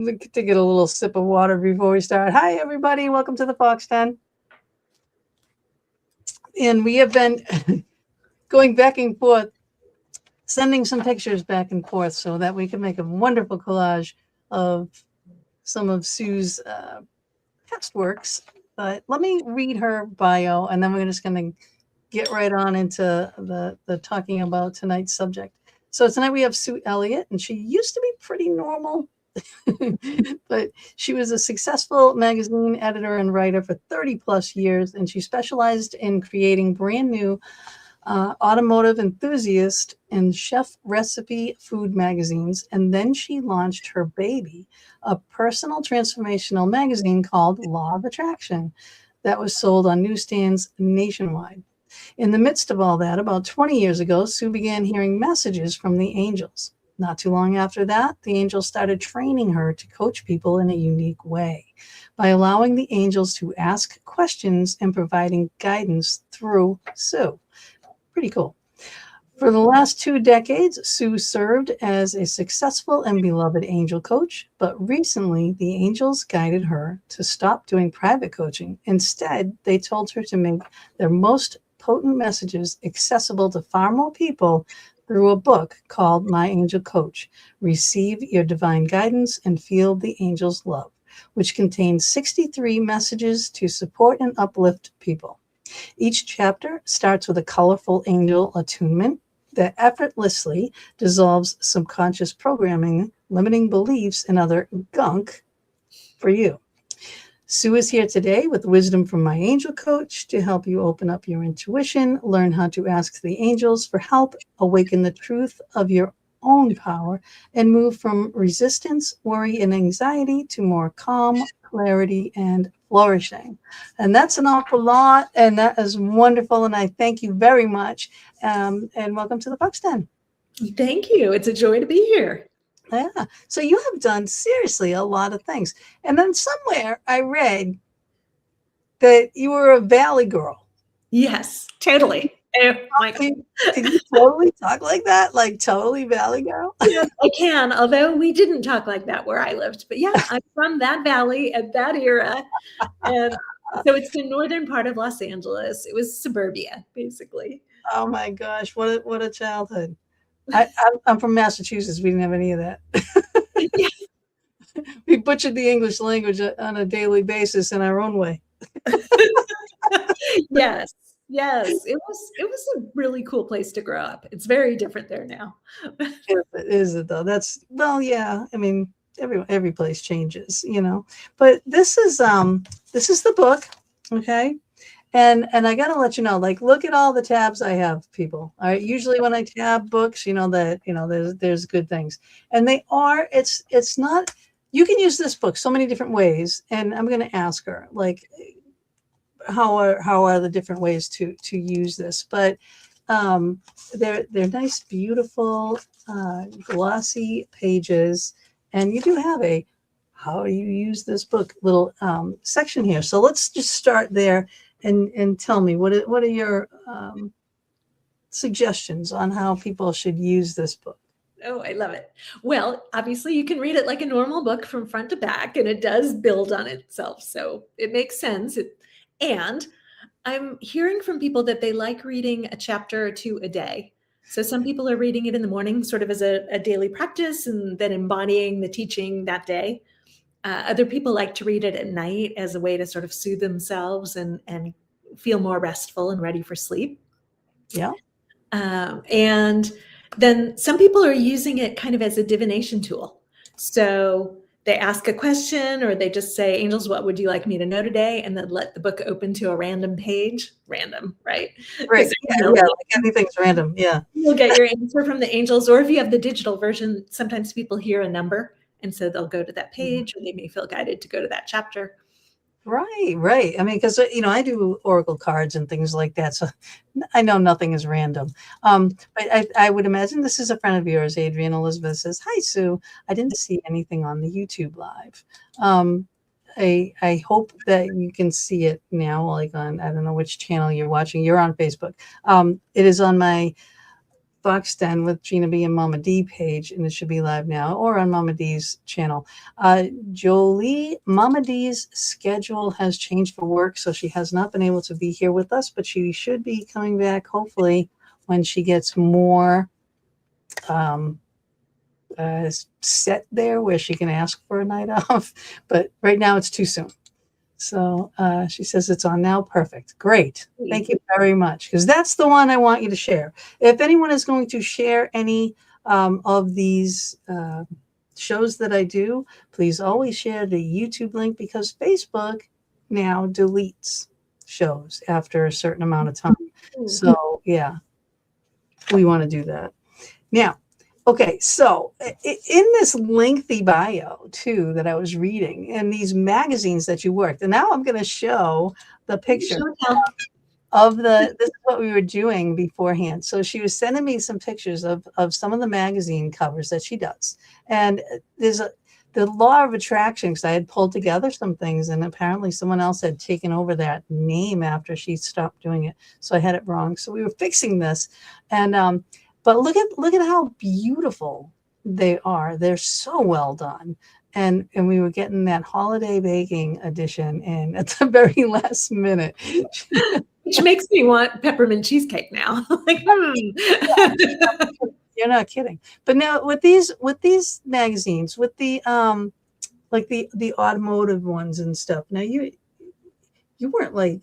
To get a little sip of water before we start. Hi, everybody. Welcome to the Fox Den. And we have been going back and forth, sending some pictures back and forth so that we can make a wonderful collage of some of Sue's past works. But let me read her bio, and then we're just going to get right on into the talking about tonight's subject. So tonight we have Sue Elliott, and she used to be pretty normal. But she was a successful magazine editor and writer for 30 plus years, and she specialized in creating brand new automotive enthusiast and chef recipe food magazines. And then she launched her baby, a personal transformational magazine called Law of Attraction that was sold on newsstands nationwide. In the midst of all that, about 20 years ago, Sue began hearing messages from the angels. Not too long after that, the angels started training her to coach people in a unique way by allowing the angels to ask questions and providing guidance through Sue. Pretty cool. For the last 2 decades, Sue served as a successful and beloved angel coach, but recently the angels guided her to stop doing private coaching. Instead, they told her to make their most potent messages accessible to far more people through a book called My Angel Coach, Receive Your Divine Guidance and Feel the Angel's Love, which contains 63 messages to support and uplift people. Each chapter starts with a colorful angel attunement that effortlessly dissolves subconscious programming, limiting beliefs, and other gunk for you. Sue is here today with wisdom from My Angel Coach to help you open up your intuition, learn how to ask the angels for help, awaken the truth of your own power, and move from resistance, worry, and anxiety to more calm, clarity, and flourishing. And that's an awful lot, and that is wonderful, and I thank you very much. And welcome to the Fox Den. Thank you. It's a joy to be here. Yeah. So you have done seriously a lot of things. And then somewhere I read that you were a Valley girl. Yes, totally. Did you totally talk like that? Like totally Valley girl? Yes, I can, although we didn't talk like that where I lived. But yeah, I'm from that valley at that era. And so it's the northern part of Los Angeles. It was suburbia, basically. Oh my gosh, what a childhood. I'm from Massachusetts. We didn't have any of that. Yeah. We butchered the English language on a daily basis in our own way. Yes. It was a really cool place to grow up. It's very different there now. Is it though? Yeah. I mean, every place changes, you know. But this is the book, okay? And I gotta let you know, like, look at all the tabs I have, people. All right. Usually when I tab books, there's good things. And it's not, you can use this book so many different ways. And I'm gonna ask her, like, how are the different ways to use this? But they're nice, beautiful, glossy pages. And you do have a how do you use this book little section here. So let's just start there. And tell me, what are your suggestions on how people should use this book? Oh, I love it. Well, obviously you can read it like a normal book from front to back, and it does build on itself. So it makes sense. And I'm hearing from people that they like reading a chapter or 2 a day. So some people are reading it in the morning, sort of as a daily practice, and then embodying the teaching that day. Other people like to read it at night as a way to sort of soothe themselves and feel more restful and ready for sleep. Yeah. And then some people are using it kind of as a divination tool. So they ask a question, or they just say, angels, what would you like me to know today? And then let the book open to a random page. Random, right? Right. Yeah, like anything's random. Yeah. You'll get your answer from the angels. Or if you have the digital version, sometimes people hear a number, and so they'll go to that page, or they may feel guided to go to that chapter. Right. I mean, because, I do oracle cards and things like that. So I know nothing is random. But I would imagine this is a friend of yours, Adrienne Elizabeth says, hi, Sue. I didn't see anything on the YouTube live. I hope that you can see it now, like on, I don't know which channel you're watching. You're on Facebook. It is on my Fox Den with Gina B and Mama D page, and it should be live now, or on Mama D's channel. Jolie, Mama D's schedule has changed for work, so she has not been able to be here with us, but she should be coming back hopefully when she gets more set there where she can ask for a night off. But right now it's too soon. So she says it's on now. Perfect. Great. Thank you very much. Because that's the one I want you to share. If anyone is going to share any of these shows that I do, please always share the YouTube link, because Facebook now deletes shows after a certain amount of time. So yeah, we want to do that. Now, okay, so in this lengthy bio, too, that I was reading, in these magazines that you worked, and now I'm going to show the picture of this is what we were doing beforehand. So she was sending me some pictures of some of the magazine covers that she does. And there's the law of attraction, because I had pulled together some things, and apparently someone else had taken over that name after she stopped doing it. So I had it wrong. So we were fixing this. And but look at how beautiful they are. They're so well done. And we were getting that holiday baking edition in at the very last minute. Which makes me want peppermint cheesecake now. Like, You're not kidding. But now with these magazines, with the like the automotive ones and stuff. Now you weren't like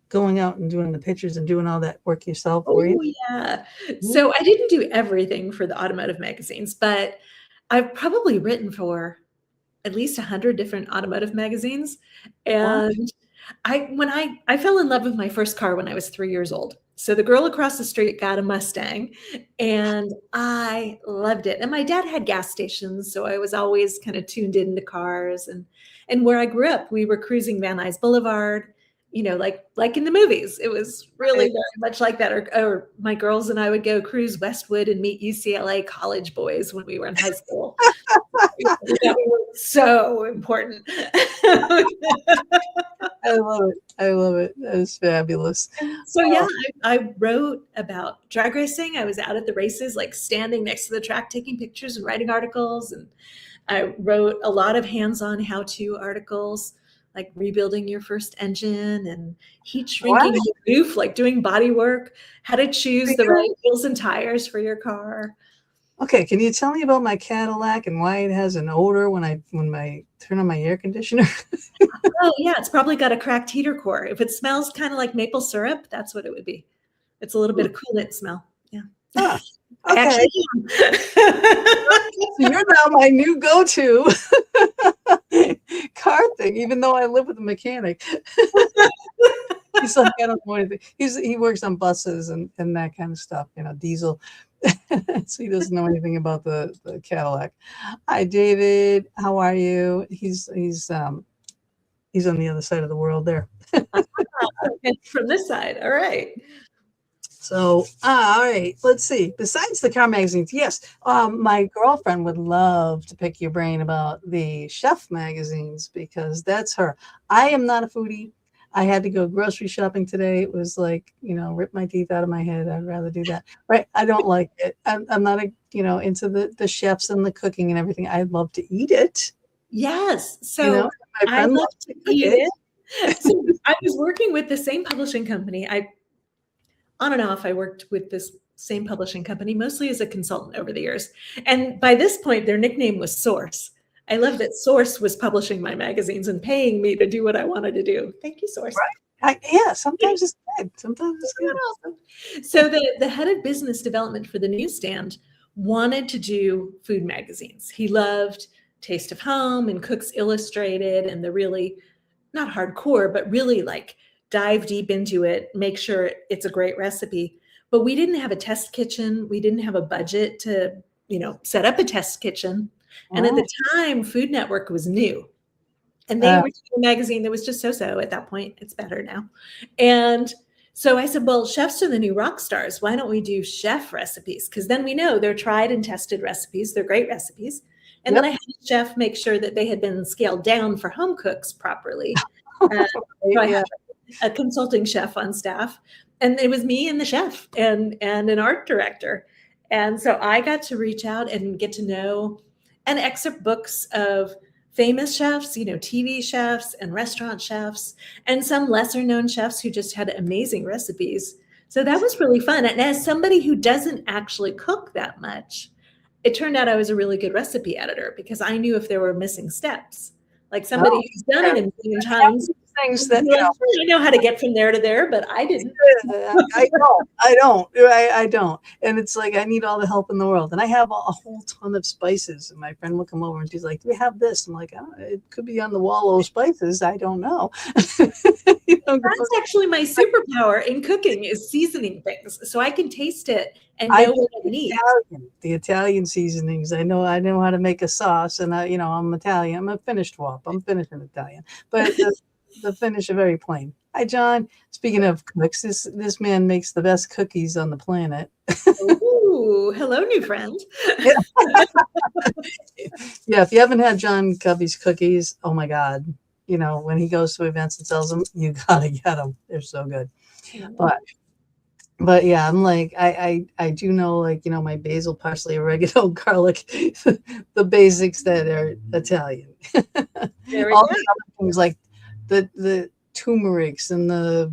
going out and doing the pictures and doing all that work yourself, were you? Yeah. So I didn't do everything for the automotive magazines, but I've probably written for at least 100 different automotive magazines. And when I fell in love with my first car when I was 3 years old. So the girl across the street got a Mustang, and I loved it. And my dad had gas stations, so I was always kind of tuned into cars. And where I grew up, we were cruising Van Nuys Boulevard, like in the movies. It was really very much like that. Or my girls and I would go cruise Westwood and meet UCLA college boys when we were in high school. That was so important. I love it. That is fabulous. So yeah, I wrote about drag racing. I was out at the races, like standing next to the track, taking pictures and writing articles. And I wrote a lot of hands-on how-to articles, like rebuilding your first engine and heat shrinking your roof, like doing body work, how to choose the right wheels and tires for your car. Okay, can you tell me about my Cadillac and why it has an odor when I turn on my air conditioner? Oh yeah, it's probably got a cracked heater core. If it smells kind of like maple syrup, that's what it would be. It's a little bit of coolant smell. Yeah. Ah, okay. So you're now my new go-to car thing, even though I live with a mechanic. He's like, I don't know anything. He works on buses and that kind of stuff, diesel. So he doesn't know anything about the Cadillac. Hi, David. How are you? He's on the other side of the world there. From this side. All right. So, all right, let's see. Besides the car magazines, yes, my girlfriend would love to pick your brain about the chef magazines, because that's her. I am not a foodie. I had to go grocery shopping today. It was like, rip my teeth out of my head. I'd rather do that. Right? I don't like it. I'm not, into the chefs and the cooking and everything. I love to eat it. Yes. So I love to eat it. So I was working with the same publishing company. On and off, I worked with this same publishing company, mostly as a consultant over the years. And by this point, their nickname was Source. I love that Source was publishing my magazines and paying me to do what I wanted to do. Thank you, Source. Right. Sometimes it's good. Sometimes it's good. So the head of business development for the newsstand wanted to do food magazines. He loved Taste of Home and Cooks Illustrated and the really, not hardcore, but really like dive deep into it, make sure it's a great recipe. But we didn't have a test kitchen. We didn't have a budget to, set up a test kitchen. And at the time, Food Network was new. And they were doing a magazine that was just so-so at that point. It's better now. And so I said, well, chefs are the new rock stars. Why don't we do chef recipes? Because then we know they're tried and tested recipes. They're great recipes. And then I had a chef make sure that they had been scaled down for home cooks properly. So I had a consulting chef on staff. And it was me and the chef and an art director. And so I got to reach out and get to know and excerpt books of famous chefs, TV chefs and restaurant chefs, and some lesser known chefs who just had amazing recipes. So that was really fun. And as somebody who doesn't actually cook that much, it turned out I was a really good recipe editor because I knew if there were missing steps. Like somebody who's done it a million times, things that I know how to get from there to there, but I didn't. I don't. And it's like, I need all the help in the world. And I have a whole ton of spices. And my friend will come over and she's like, do we have this? I'm like, oh, it could be on the wall of spices. I don't know. That's actually my superpower in cooking is seasoning things. So I can taste it and know what I need. The Italian seasonings. I know how to make a sauce. And I'm Italian. I'm a finished WAP. I'm finished in Italian. But the Finnish are very plain. Hi, John. Speaking of cooks, this man makes the best cookies on the planet. Ooh, hello, new friend. Yeah, if you haven't had John Covey's cookies, oh my God. When he goes to events and sells them, you gotta get them. They're so good. But yeah, I'm like, I do know, like, my basil, parsley, oregano, garlic, the basics that are Italian. All the other things like the turmerics and I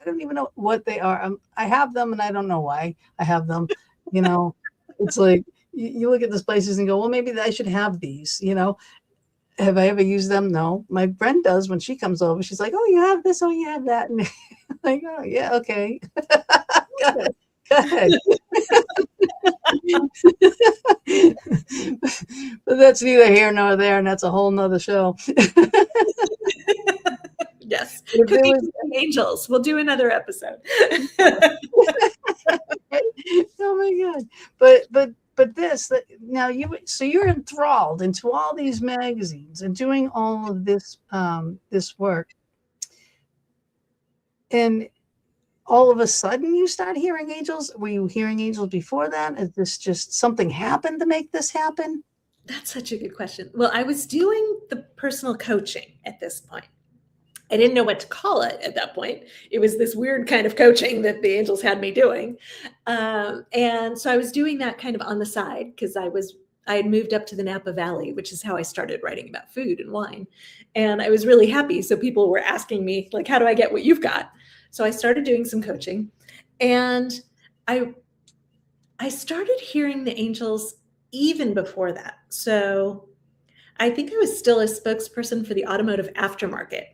don't even know what they are. I have them and I don't know why I have them. It's like you look at the spices and go, well, maybe I should have these. Have I ever used them? No. My friend does when she comes over. She's like, oh, you have this, oh, you have that. And I'm like, oh, yeah, okay. Go ahead. But that's neither here nor there, and that's a whole nother show. Yes. Cooking with angels. We'll do another episode. Oh my God. But this, now you're enthralled into all these magazines and doing all of this this work, and all of a sudden you start hearing angels. Were you hearing angels before that? Is this just something happened to make this happen? That's such a good question. Well, I was doing the personal coaching at this point. I didn't know what to call it at that point. It was this weird kind of coaching that the angels had me doing. And so I was doing that kind of on the side because I had moved up to the Napa Valley, which is how I started writing about food and wine. And I was really happy. So people were asking me, like, how do I get what you've got? So I started doing some coaching, and I started hearing the angels even before that. So I think I was still a spokesperson for the automotive aftermarket.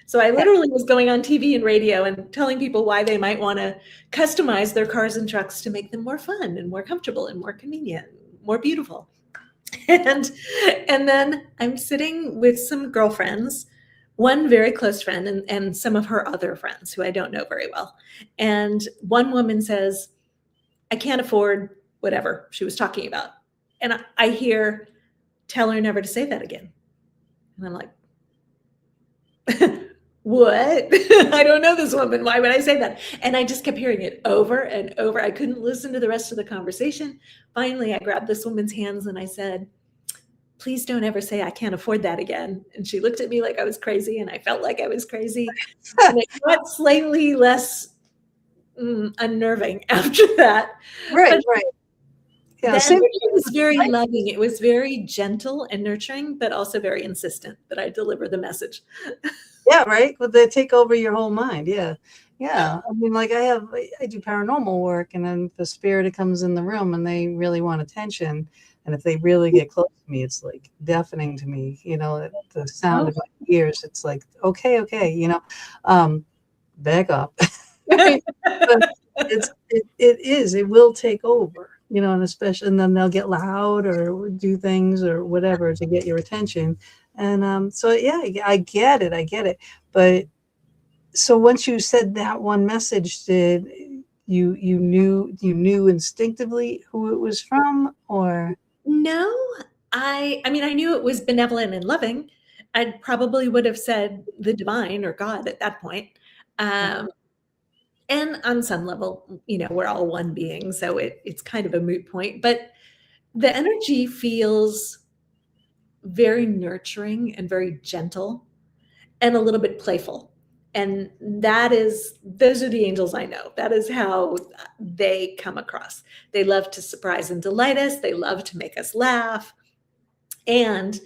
So I literally was going on TV and radio and telling people why they might want to customize their cars and trucks to make them more fun and more comfortable and more convenient, more beautiful. And then I'm sitting with some girlfriends, one very close friend and some of her other friends who I don't know very well. And one woman says, I can't afford whatever she was talking about. And I hear, tell her never to say that again. And I'm like, what? I don't know this woman. Why would I say that? And I just kept hearing it over and over. I couldn't listen to the rest of the conversation. Finally, I grabbed this woman's hands and I said, please don't ever say I can't afford that again. And she looked at me like I was crazy, and I felt like I was crazy. And it got slightly less unnerving after that. Right. Yeah, it was very loving. It was very gentle and nurturing, but also very insistent that I deliver the message. Yeah, right. But they take over your whole mind. Yeah. I mean, like I do paranormal work, and then the spirit comes in the room, and they really want attention. And if they really get close to me, it's like deafening to me. The sound of my ears. It's like, okay, back up. It will take over. And especially, and then they'll get loud or do things or whatever to get your attention. And so, yeah, I get it. But so once you said that one message, did you knew instinctively who it was from, or? No, I mean, I knew it was benevolent and loving. I probably would have said the divine or God at that point. And on some level, we're all one being, so it's kind of a moot point. But the energy feels very nurturing and very gentle and a little bit playful. And those are the angels I know. That is how they come across. They love to surprise and delight us. They love to make us laugh. And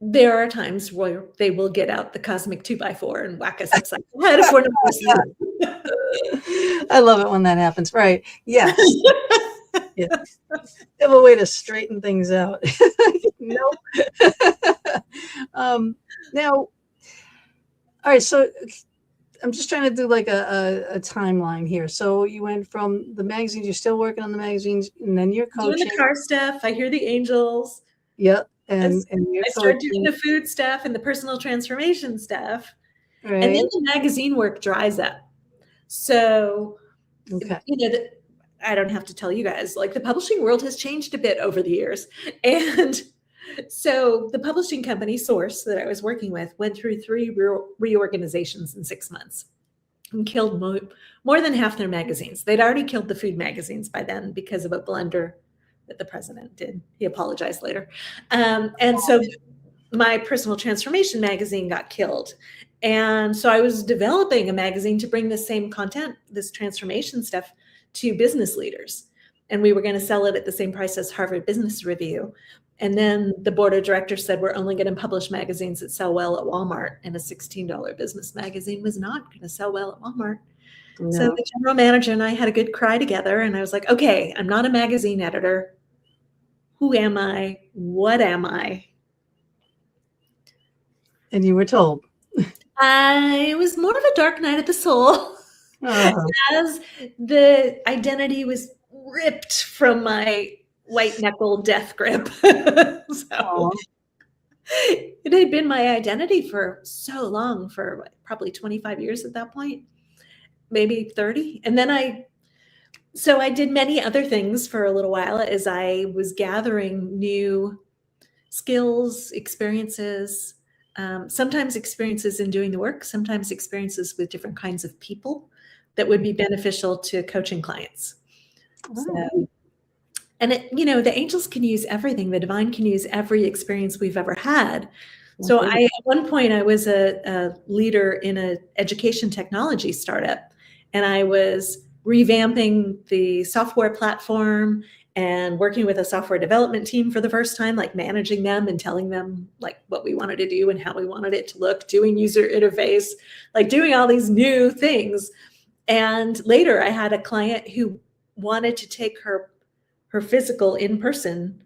there are times where they will get out the cosmic 2x4 and whack us upside the head if we're not listening. I love it when that happens. Right. Yes. Yeah. They have a way to straighten things out. Nope. Now, all right. So I'm just trying to do like a timeline here. So you went from the magazines, you're still working on the magazines, and then you're coaching. Doing the car stuff. I hear the angels. Yep. And you're I started doing the food stuff and the personal transformation stuff. Right. And then the magazine work dries up. So, okay. I don't have to tell you guys, like the publishing world has changed a bit over the years. And so the publishing company Source that I was working with went through 3 reorganizations in 6 months and killed more than half their magazines. They'd already killed the food magazines by then because of a blunder that the president did. He apologized later. And so my personal transformation magazine got killed. And so I was developing a magazine to bring the same content, this transformation stuff, to business leaders. And we were going to sell it at the same price as Harvard Business Review. And then the board of directors said, we're only going to publish magazines that sell well at Walmart. And a $16 business magazine was not going to sell well at Walmart. No. So the general manager and I had a good cry together. And I was like, okay, I'm not a magazine editor. Who am I? What am I? And you were told. I was more of a dark night of the soul. As the identity was ripped from my white knuckle death grip. So it had been my identity for so long, for probably 25 years at that point, maybe 30. And then I did many other things for a little while as I was gathering new skills, experiences, sometimes experiences in doing the work, sometimes experiences with different kinds of people that would be beneficial to coaching clients. So, and the angels can use everything. The divine can use every experience we've ever had. So at one point I was a leader in an education technology startup, and I was revamping the software platform and working with a software development team for the first time, like managing them and telling them like what we wanted to do and how we wanted it to look, doing user interface, like doing all these new things. And later I had a client who wanted to take her physical in-person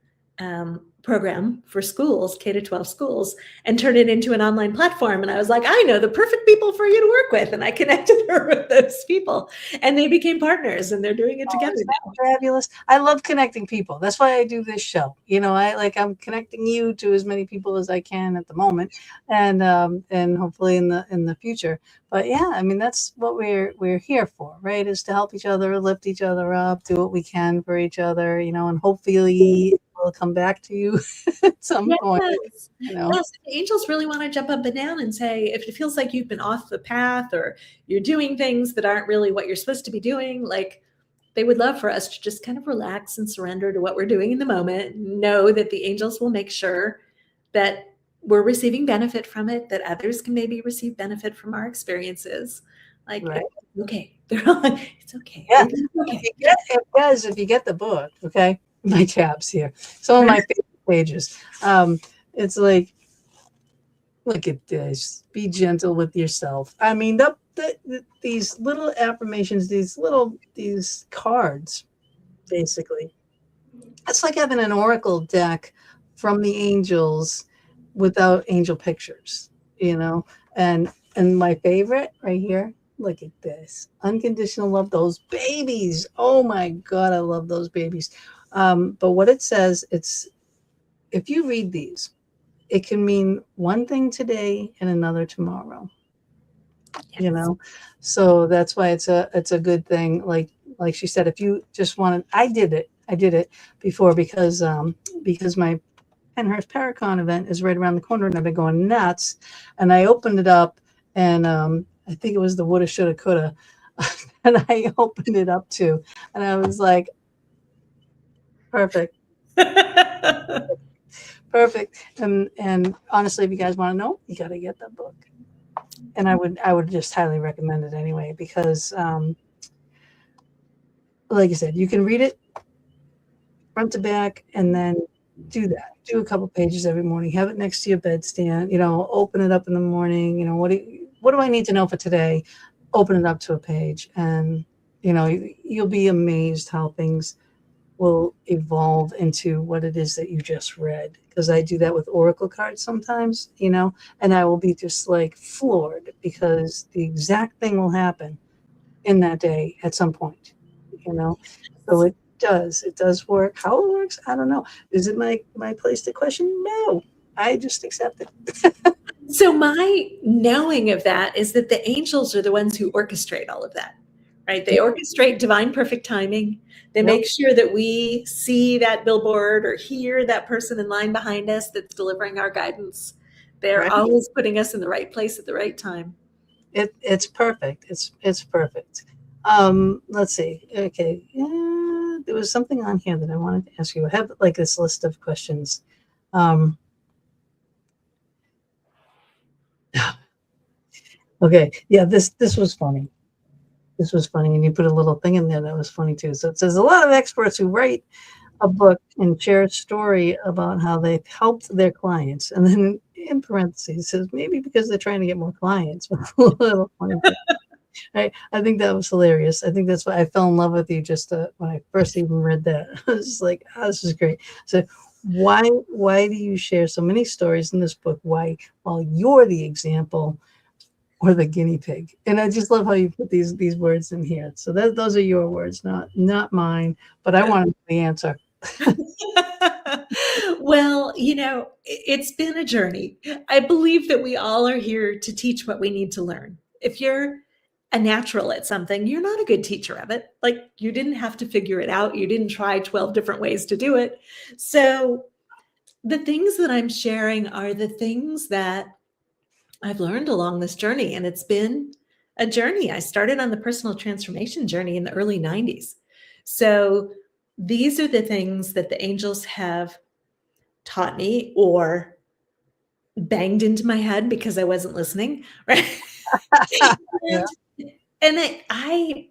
program for schools, K-12 schools, and turn it into an online platform. And I was like, I know the perfect people for you to work with. And I connected her with those people, and they became partners, and they're doing it together now. Fabulous. I love connecting people. That's why I do this show. I'm connecting you to as many people as I can at the moment, and hopefully in the future. But yeah, I mean, that's what we're here for, right? Is to help each other, lift each other up, do what we can for each other, and hopefully we'll come back to you at some point. Yes, the angels really want to jump up and down and say, if it feels like you've been off the path or you're doing things that aren't really what you're supposed to be doing, like they would love for us to just kind of relax and surrender to what we're doing in the moment. Know that the angels will make sure that we're receiving benefit from it, that others can maybe receive benefit from our experiences. Like, okay, it's okay. Yeah, if you get the book, okay. My tabs here. Some of my favorite pages. It's like, look at this. Be gentle with yourself. I mean, these little affirmations, these cards, basically. It's like having an oracle deck from the angels without angel pictures, And my favorite right here. Look at this. Unconditional love. Those babies. Oh my God, I love those babies. But what it says, if you read these, it can mean one thing today and another tomorrow. Yes. So that's why it's a good thing. Like she said, if you just wanted, I did it before because my Penhurst Paracon event is right around the corner, and I've been going nuts. And I opened it up, and I think it was the woulda, shoulda, coulda, and I opened it up too, and I was like, perfect. Perfect. And honestly, if you guys want to know, you got to get that book. And I would just highly recommend it anyway, because like I said, you can read it front to back, and then do that. Do a couple pages every morning. Have it next to your bedstand. Open it up in the morning. What do I need to know for today? Open it up to a page, and you'll be amazed how things will evolve into what it is that you just read. Because I do that with oracle cards sometimes, and I will be just like floored, because the exact thing will happen in that day at some point, so it does work. How it works, I don't know. Is it my place to question? No, I just accept it. So my knowing of that is that the angels are the ones who orchestrate all of that, right? They orchestrate divine perfect timing. They Yep. make sure that we see that billboard or hear that person in line behind us that's delivering our guidance. They're Right. always putting us in the right place at the right time. It's perfect. It's perfect. Let's see. Okay. Yeah, there was something on here that I wanted to ask you. I have like this list of questions. Okay. Yeah, this was funny. This was funny. And you put a little thing in there that was funny too. So it says, a lot of experts who write a book and share a story about how they've helped their clients. And then in parentheses, it says, maybe because they're trying to get more clients. A little funny. I think that was hilarious. I think that's why I fell in love with you just when I first even read that. I was just like, oh, this is great. So why do you share so many stories in this book? Why, while you're the example or the guinea pig? And I just love how you put these words in here. So those are your words, not mine. But I wanted the answer. Well, it's been a journey. I believe that we all are here to teach what we need to learn. If you're a natural at something, you're not a good teacher of it. Like, you didn't have to figure it out. You didn't try 12 different ways to do it. So the things that I'm sharing are the things that I've learned along this journey. And it's been a journey. I started on the personal transformation journey in the early 90s. So these are the things that the angels have taught me or banged into my head because I wasn't listening, right? Yeah. And I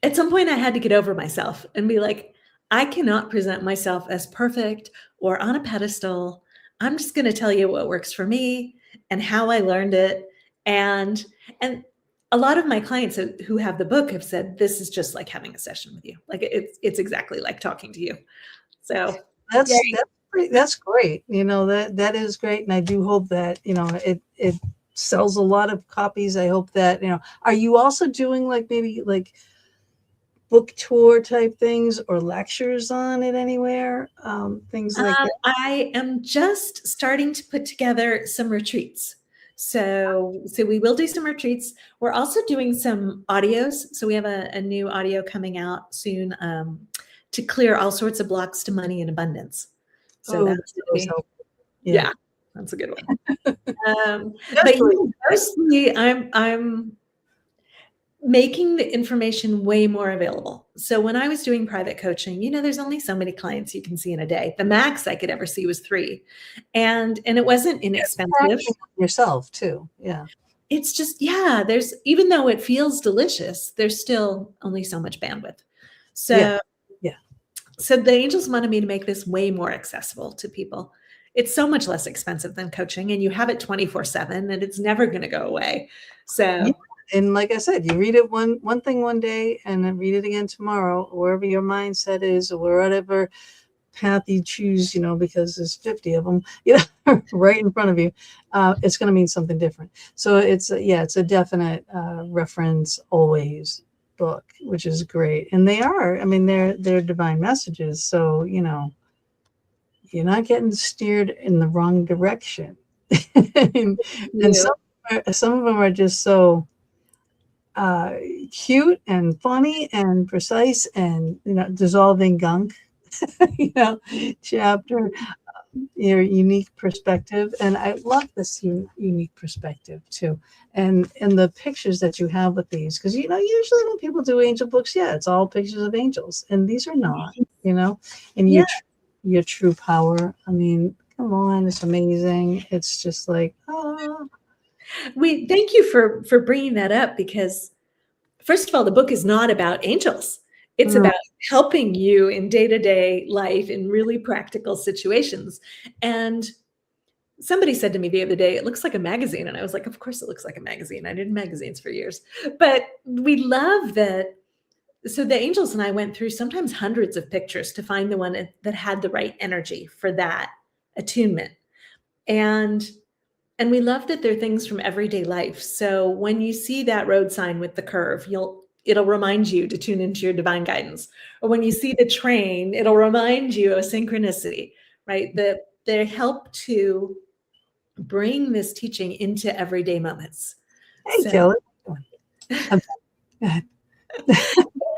at some point I had to get over myself and be like, I cannot present myself as perfect or on a pedestal. I'm just going to tell you what works for me and how I learned it. And a lot of my clients who have the book have said, this is just like having a session with you. Like, it's exactly like talking to you. So that's great. That is great. And I do hope that, it sells a lot of copies. I hope that, are you also doing maybe book tour type things or lectures on it anywhere? Things like that. I am just starting to put together some retreats. So we will do some retreats. We're also doing some audios. So we have a new audio coming out soon to clear all sorts of blocks to money and abundance. So that's yeah, that's a good one. But mostly I'm making the information way more available. So when I was doing private coaching, there's only so many clients you can see in a day. The max I could ever see was 3. And it wasn't inexpensive. Yourself too. Yeah. It's just, there's, even though it feels delicious, there's still only so much bandwidth. So So the angels wanted me to make this way more accessible to people. It's so much less expensive than coaching, and you have it 24/7, and it's never going to go away. So and like I said, you read it one thing one day, and then read it again tomorrow, wherever your mindset is, or whatever path you choose, because there's 50 of them, right in front of you. It's going to mean something different. So it's a definite reference always book, which is great. And they're divine messages. So, you're not getting steered in the wrong direction. and some of them are just so cute and funny and precise and dissolving gunk chapter, your unique perspective. And I love this unique perspective too, and the pictures that you have with these, because usually when people do angel books, it's all pictures of angels, and these are not, and your true power. I mean, come on, it's amazing. It's just like, We thank you for bringing that up, because first of all, the book is not about angels. It's Mm. about helping you in day-to-day life in really practical situations. And somebody said to me the other day, it looks like a magazine. And I was like, of course it looks like a magazine. I did magazines for years. But we love that. So the angels and I went through sometimes hundreds of pictures to find the one that had the right energy for that attunement. And we love that they're things from everyday life. So when you see that road sign with the curve, it'll remind you to tune into your divine guidance. Or when you see the train, it'll remind you of synchronicity, right? That they help to bring this teaching into everyday moments. Hey, So, Kelly. I'm- go ahead.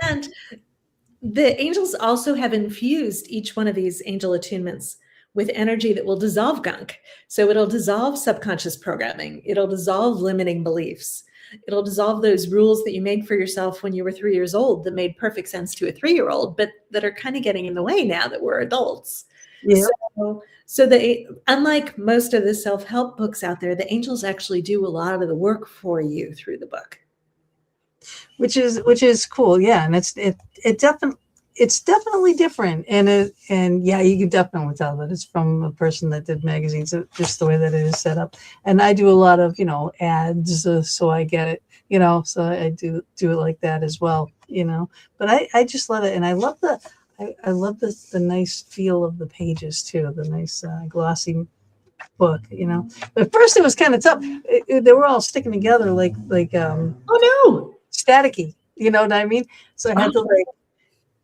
and the angels also have infused each one of these angel attunements with energy that will dissolve gunk. So it'll dissolve subconscious programming. It'll dissolve limiting beliefs. It'll dissolve those rules that you made for yourself when you were 3 years old that made perfect sense to a 3-year-old, but that are kind of getting in the way now that we're adults. Yeah. So unlike most of the self-help books out there, the angels actually do a lot of the work for you through the book. Which is cool. Yeah. And it's definitely different. And yeah, you can definitely tell that it's from a person that did magazines, just the way that it is set up. And I do a lot of, ads, so I get it, so I do it like that as well, but I just love it. And I love I love the nice feel of the pages too, the nice glossy book, But at first it was kind of tough. They were all sticking together like Oh no, staticky, you know what I mean? So I had to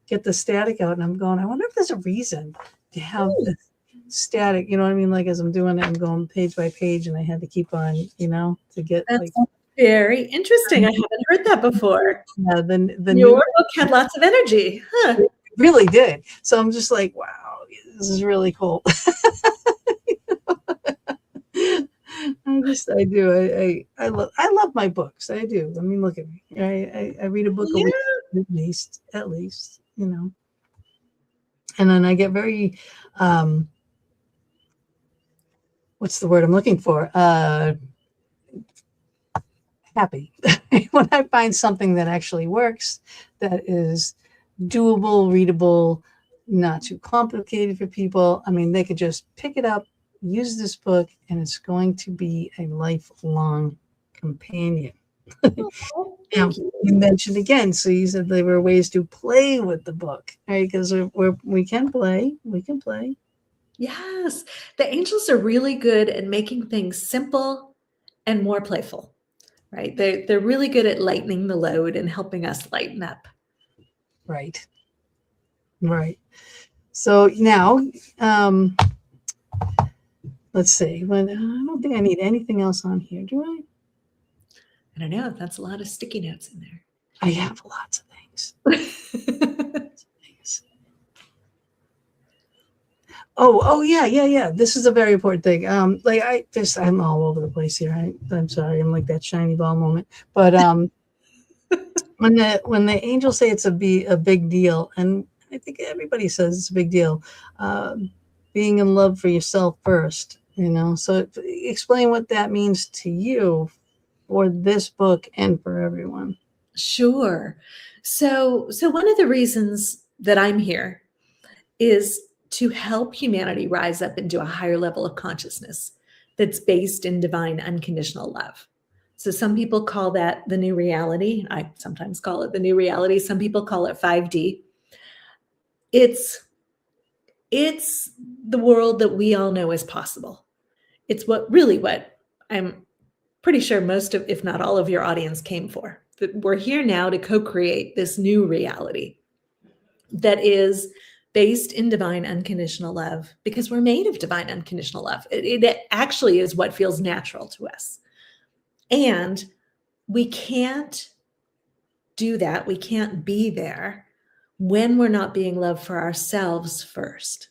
get the static out, and I'm going, I wonder if there's a reason to have the static, you know what I mean? Like as I'm doing it, I'm going page by page, and I had to keep on, to get that's very interesting. I haven't heard that before. the Your book had lots of energy, huh? It really did. So I'm just like, wow, this is really cool. I love my books. I do. I mean, look at me. I read a book a week at least, and then I get very, what's the word I'm looking for? Happy when I find something that actually works, that is doable, readable, not too complicated for people. I mean, they could just pick it up, use this book, and it's going to be a lifelong companion. Now, you mentioned again, so you said there were ways to play with the book, right? Because we can play. Yes, the angels are really good at making things simple and more playful, right? They're really good at lightening the load and helping us lighten up. Right. So now, let's see. I don't think I need anything else on here, do I? I don't know. That's a lot of sticky notes in there. I have lots of things. Oh yeah. This is a very important thing. I'm all over the place here. I'm sorry. I'm like that shiny ball moment. But when the angels say it's a big deal, and I think everybody says it's a big deal, being in love for yourself first, So explain what that means to you for this book and for everyone. Sure. So one of the reasons that I'm here is to help humanity rise up into a higher level of consciousness that's based in divine unconditional love. So some people call that the new reality. I sometimes call it the new reality. Some people call it 5D. It's the world that we all know is possible. It's what I'm pretty sure most of, if not all of your audience came for. That we're here now to co-create this new reality that is based in divine unconditional love, because we're made of divine unconditional love. It actually is what feels natural to us. And we can't do that. We can't be there when we're not being loved for ourselves first.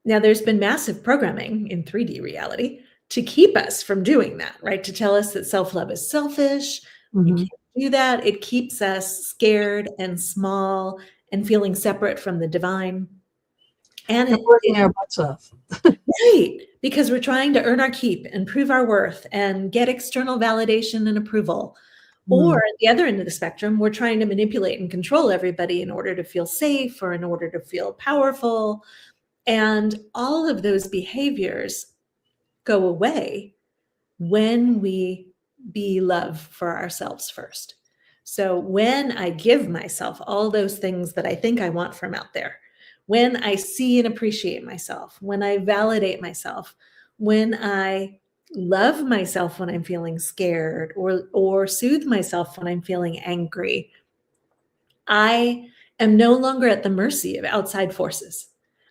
Now, there's been massive programming in 3D reality to keep us from doing that, right? To tell us that self-love is selfish. You can't do that. It keeps us scared and small and feeling separate from the divine. And working our butts off. Right. Because we're trying to earn our keep and prove our worth and get external validation and approval. Or Mm. at the other end of the spectrum, we're trying to manipulate and control everybody in order to feel safe or in order to feel powerful. And all of those behaviors go away when we be love for ourselves first. So when I give myself all those things that I think I want from out there, when I see and appreciate myself, when I validate myself, when I love myself when I'm feeling scared or soothe myself when I'm feeling angry, I am no longer at the mercy of outside forces.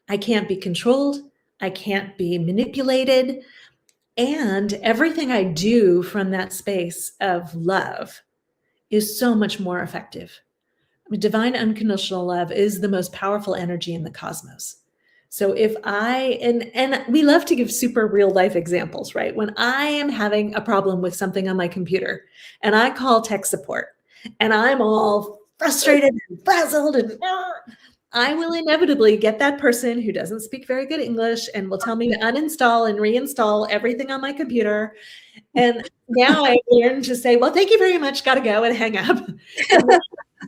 I can't be controlled. I can't be manipulated. And everything I do from that space of love is so much more effective. I mean, divine unconditional love is the most powerful energy in the cosmos. So if I, and we love to give super real life examples, right? When I am having a problem with something on my computer and I call tech support and I'm all frustrated and frazzled and I will inevitably get that person who doesn't speak very good English and will tell me to uninstall and reinstall everything on my computer. And now I learned to say, well, thank you very much, gotta go, and hang up. And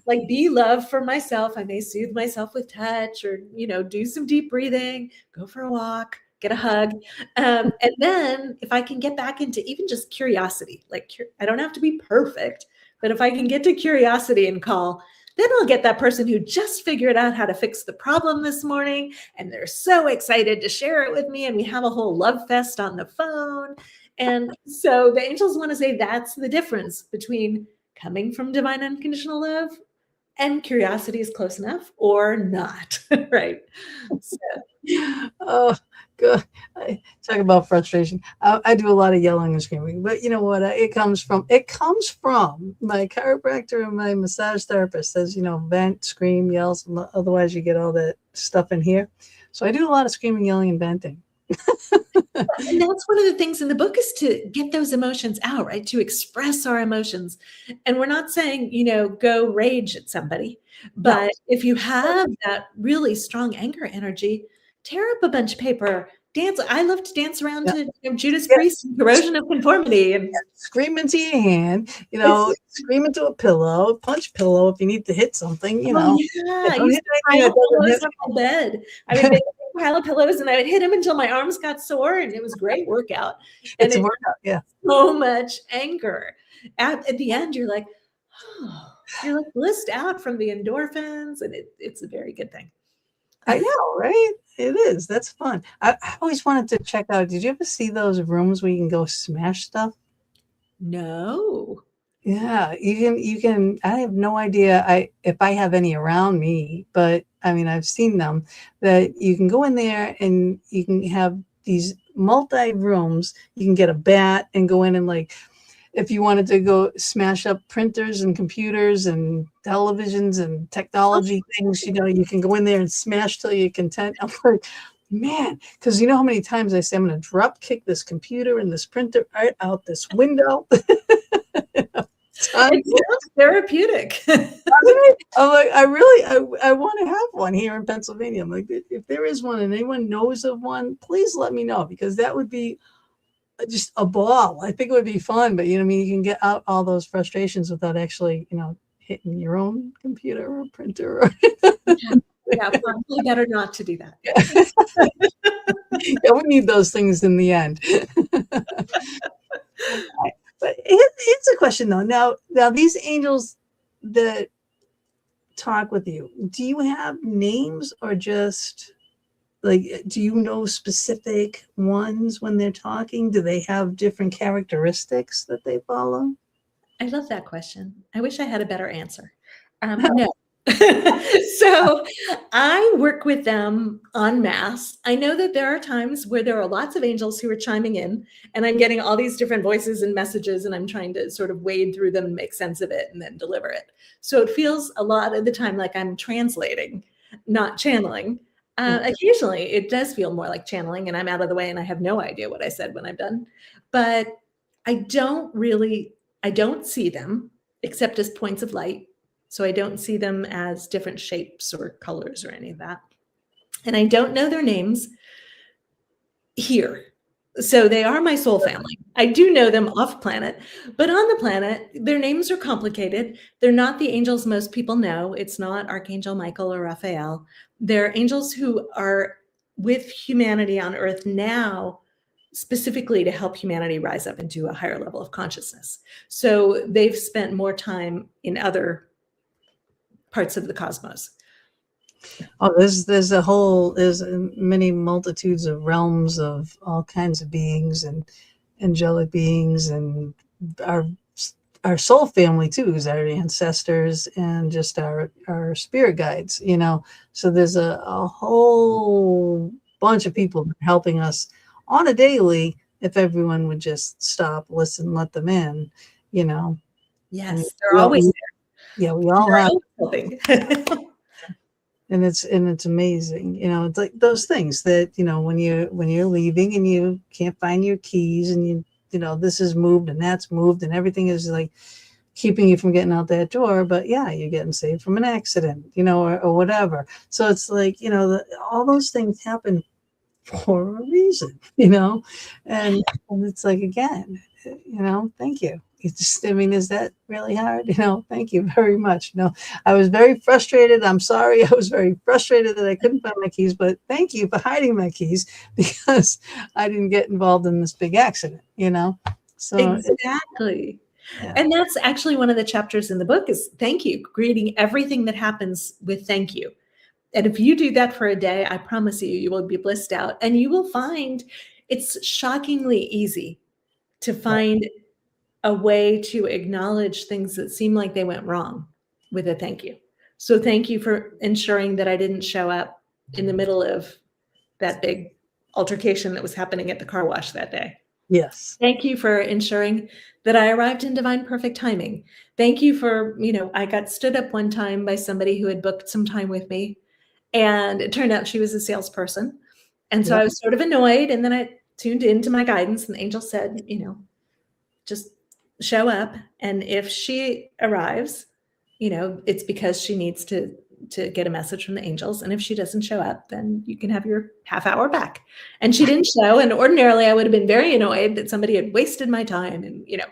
like be love for myself. I may soothe myself with touch or, do some deep breathing, go for a walk, get a hug. And then if I can get back into even just curiosity, like I don't have to be perfect, but if I can get to curiosity and call, then I'll get that person who just figured out how to fix the problem this morning. And they're so excited to share it with me. And we have a whole love fest on the phone. And so the angels want to say that's the difference between coming from divine unconditional love and curiosity is close enough or not. Right. So, Oh, good. Talk about frustration. I do a lot of yelling and screaming, but you know what? It comes from my chiropractor and my massage therapist says, vent, scream, yell. Otherwise, you get all that stuff in here. So I do a lot of screaming, yelling, and venting. and that's one of the things in the book is to get those emotions out, right? To express our emotions. And we're not saying, go rage at somebody, but No. if you have that really strong anger energy, tear up a bunch of paper, dance. I love to dance around Yeah. to Judas Yeah. Priest and Corrosion of Conformity. And scream into your hand, scream into a pillow, punch pillow if you need to hit something, oh, yeah. I Don't used hit to anything pile that doesn't pillows hit. on my bed. I would make a pile of pillows and I would hit them until my arms got sore, and it was a great workout. And It's a it's workout, yeah. so much anger. At the end, you're like, oh, you're like blissed out from the endorphins, and it's a very good thing. I know, right? It is. That's fun. I always wanted to check out. Did you ever see those rooms where you can go smash stuff? No. Yeah, you can. I have no idea if I have any around me, but I mean I've seen them that you can go in there and you can have these multi rooms. You can get a bat and go in and like if you wanted to go smash up printers and computers and televisions and technology things, you can go in there and smash till you're content. I'm like, man, because you know how many times I say I'm going to drop kick this computer and this printer right out this window. It sounds therapeutic. I'm like, I want to have one here in Pennsylvania. I'm like, if there is one and anyone knows of one, please let me know because that would be just a ball. I think it would be fun, but you can get out all those frustrations without actually, hitting your own computer or printer. Yeah, probably better not to do that. Yeah, we need those things in the end. But it's a question though. Now these angels that talk with you, do you have names or just like do you know specific ones when they're talking? Do they have different characteristics that they follow? I love that question. I wish I had a better answer. No. So I work with them en masse. I know that there are times where there are lots of angels who are chiming in, and I'm getting all these different voices and messages, and I'm trying to sort of wade through them and make sense of it and then deliver it. So it feels a lot of the time like I'm translating, not channeling. Occasionally, it does feel more like channeling, and I'm out of the way and I have no idea what I said when I'm done. But I don't see them except as points of light. So I don't see them as different shapes or colors or any of that. And I don't know their names. here. So they are my soul family. I do know them off planet, but on the planet, their names are complicated. They're not the angels most people know. It's not Archangel Michael or Raphael. They're angels who are with humanity on Earth now, specifically to help humanity rise up into a higher level of consciousness. So they've spent more time in other parts of the cosmos. Oh, there's many multitudes of realms of all kinds of beings and angelic beings, and our our soul family too is our ancestors and just our spirit guides, you know. So there's a whole bunch of people helping us on a daily if everyone would just stop, listen, let them in, you know. Yes, they're always Yeah, we there. all They're have. always helping. And it's amazing, you know. It's like those things that, you know, when you're leaving and you can't find your keys, and you know this is moved and that's moved and everything is like keeping you from getting out that door, but yeah, you're getting saved from an accident, you know, or whatever. So it's like, you know, all those things happen for a reason, you know. And it's like, again, you know, thank you. It's just, I mean, is that really hard? You know, thank you very much. You know, I was very frustrated. I'm sorry. I was very frustrated that I couldn't find my keys, but thank you for hiding my keys because I didn't get involved in this big accident, you know? So Exactly. yeah. And that's actually one of the chapters in the book is thank you, greeting everything that happens with thank you. And if you do that for a day, I promise you, you will be blissed out, and you will find it's shockingly easy to find a way to acknowledge things that seem like they went wrong with a thank you. So thank you for ensuring that I didn't show up in the middle of that big altercation that was happening at the car wash that day. Yes. Thank you for ensuring that I arrived in divine perfect timing. Thank you for, you know, I got stood up one time by somebody who had booked some time with me, and it turned out she was a salesperson. And so Yep. I was sort of annoyed, and then I tuned into my guidance, and the angel said, you know, just show up, and if she arrives, you know, it's because she needs to get a message from the angels, and if she doesn't show up, then you can have your half hour back. And she didn't show, and ordinarily I would have been very annoyed that somebody had wasted my time and, you know,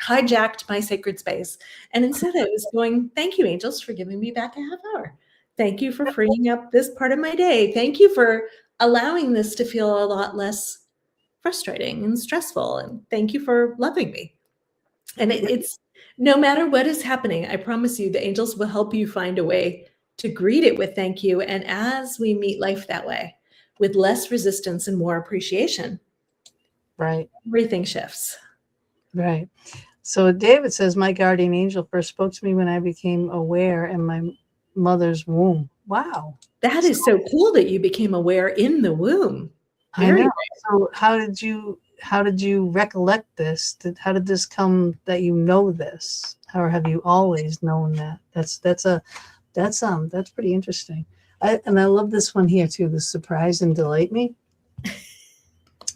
hijacked my sacred space. And instead I was going, thank you, angels, for giving me back a half hour. Thank you for freeing up this part of my day. Thank you for allowing this to feel a lot less frustrating and stressful, and thank you for loving me. And it's no matter what is happening, I promise you, the angels will help you find a way to greet it with thank you. And as we meet life that way, with less resistance and more appreciation, Right. everything shifts. Right. So David says, my guardian angel first spoke to me when I became aware in my mother's womb. Wow. That is so cool that you became aware in the womb. I know. So how did you recollect this? How did this come that you know this? Or have you always known that? That's pretty interesting. I love this one here too, the surprise and delight me.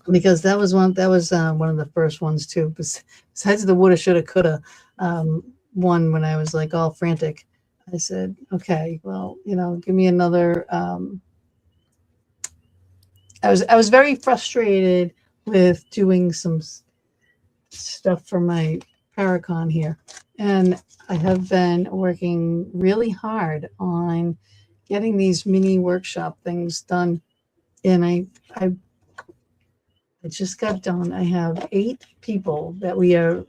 Because that was one of the first ones too. Besides the woulda, shoulda, coulda one when I was like all frantic. I said, okay, well, you know, give me another. I was very frustrated with doing some stuff for my Paracon here, and I have been working really hard on getting these mini workshop things done. And I just got done. I have 8 people that we are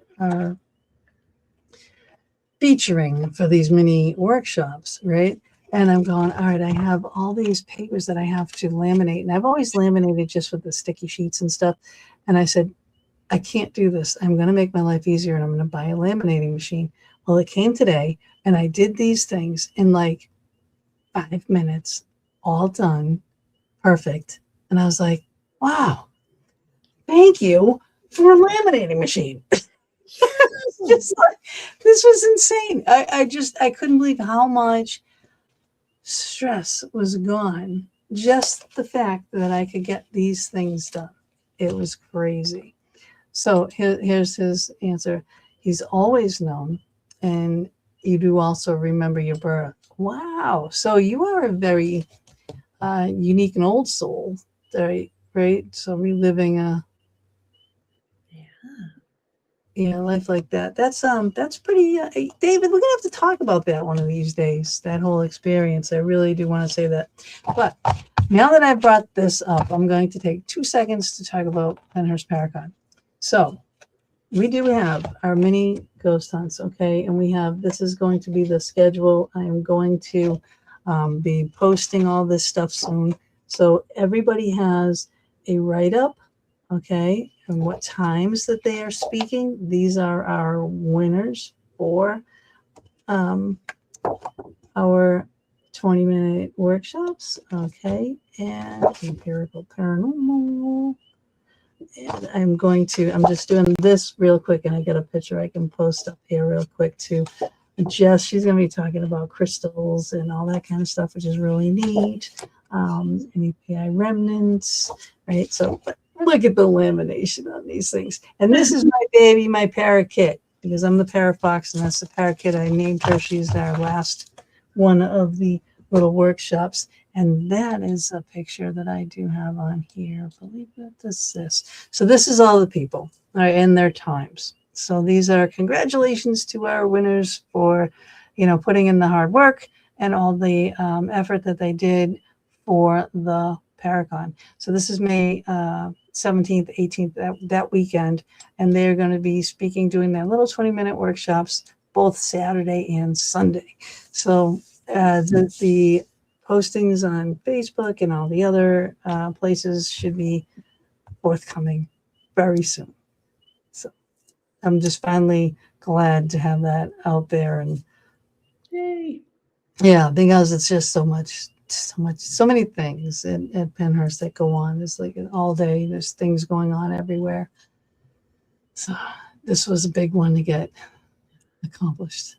featuring for these mini workshops, right? And I'm going, all right, I have all these papers that I have to laminate. And I've always laminated just with the sticky sheets and stuff. And I said, I can't do this. I'm going to make my life easier and I'm going to buy a laminating machine. Well, it came today and I did these things in like 5 minutes, all done, perfect. And I was like, wow, thank you for a laminating machine. Just like, this was insane. I couldn't believe how much stress was gone. Just the fact that I could get these things done. It was crazy. So here's his answer. He's always known, and you do also remember your birth. Wow. So you are a very unique and old soul, right right? So reliving a life like that. That's pretty. David, we're gonna have to talk about that one of these days. That whole experience. I really do want to say that. But now that I've brought this up, I'm going to take 2 seconds to talk about Penhurst Paracon. So we do have our mini ghost hunts, okay, and we have, this is going to be the schedule. I'm going to be posting all this stuff soon, so everybody has a write-up, okay, and what times that they are speaking. These are our winners for our 20-minute workshops, okay, and empirical paranormal. And I'm just doing this real quick, and I got a picture I can post up here real quick too. Jess, she's going to be talking about crystals and all that kind of stuff, which is really neat. API remnants, right? So look at the lamination on these things. And this is my baby, my parakeet, because I'm the parafox, and that's the parakeet. I named her. She's our last one of the little workshops. And that is a picture that I do have on here. I believe that this is. So this is all the people, all right, and their times. So these are congratulations to our winners for, putting in the hard work and all the effort that they did for the Paracon. So this is May 17th, 18th, that weekend. And they're going to be speaking, doing their little 20-minute workshops, both Saturday and Sunday. So the postings on Facebook and all the other places should be forthcoming very soon. So I'm just finally glad to have that out there. And Yay. Yeah, because it's just so many things at Penhurst that go on. It's like all day, there's things going on everywhere. So this was a big one to get accomplished.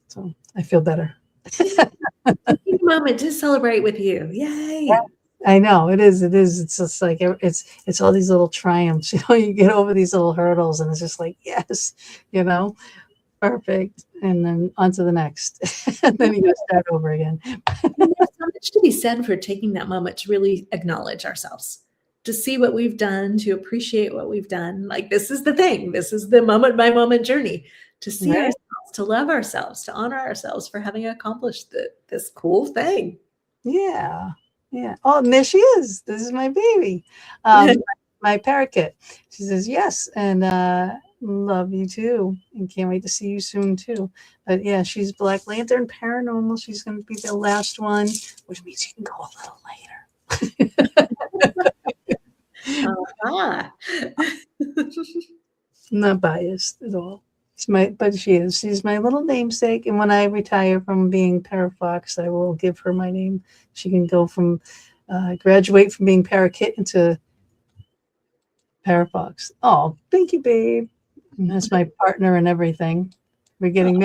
So I feel better. Moment to celebrate with you. Yay. Yeah, I know it is. It's just like it's all these little triumphs. You get over these little hurdles, and it's just like, yes, perfect. And then on to the next. And then you go start over again. There's so much to be said for taking that moment to really acknowledge ourselves, to see what we've done, to appreciate what we've done. Like, this is the thing. This is the moment by moment journey, to see Right. ourselves, to love ourselves, to honor ourselves for having accomplished this cool thing. Yeah. Oh, and there she is. This is my baby, my parakeet. She says yes, and love you too, and can't wait to see you soon too. But yeah, she's Black Lantern Paranormal. She's going to be the last one, which means she can go a little later. I'm not biased at all. She's my little namesake. And when I retire from being Parafox, I will give her my name. She can go from graduate from being Parakeet into Parafox. Oh, thank you, babe. And that's my partner and everything. We're getting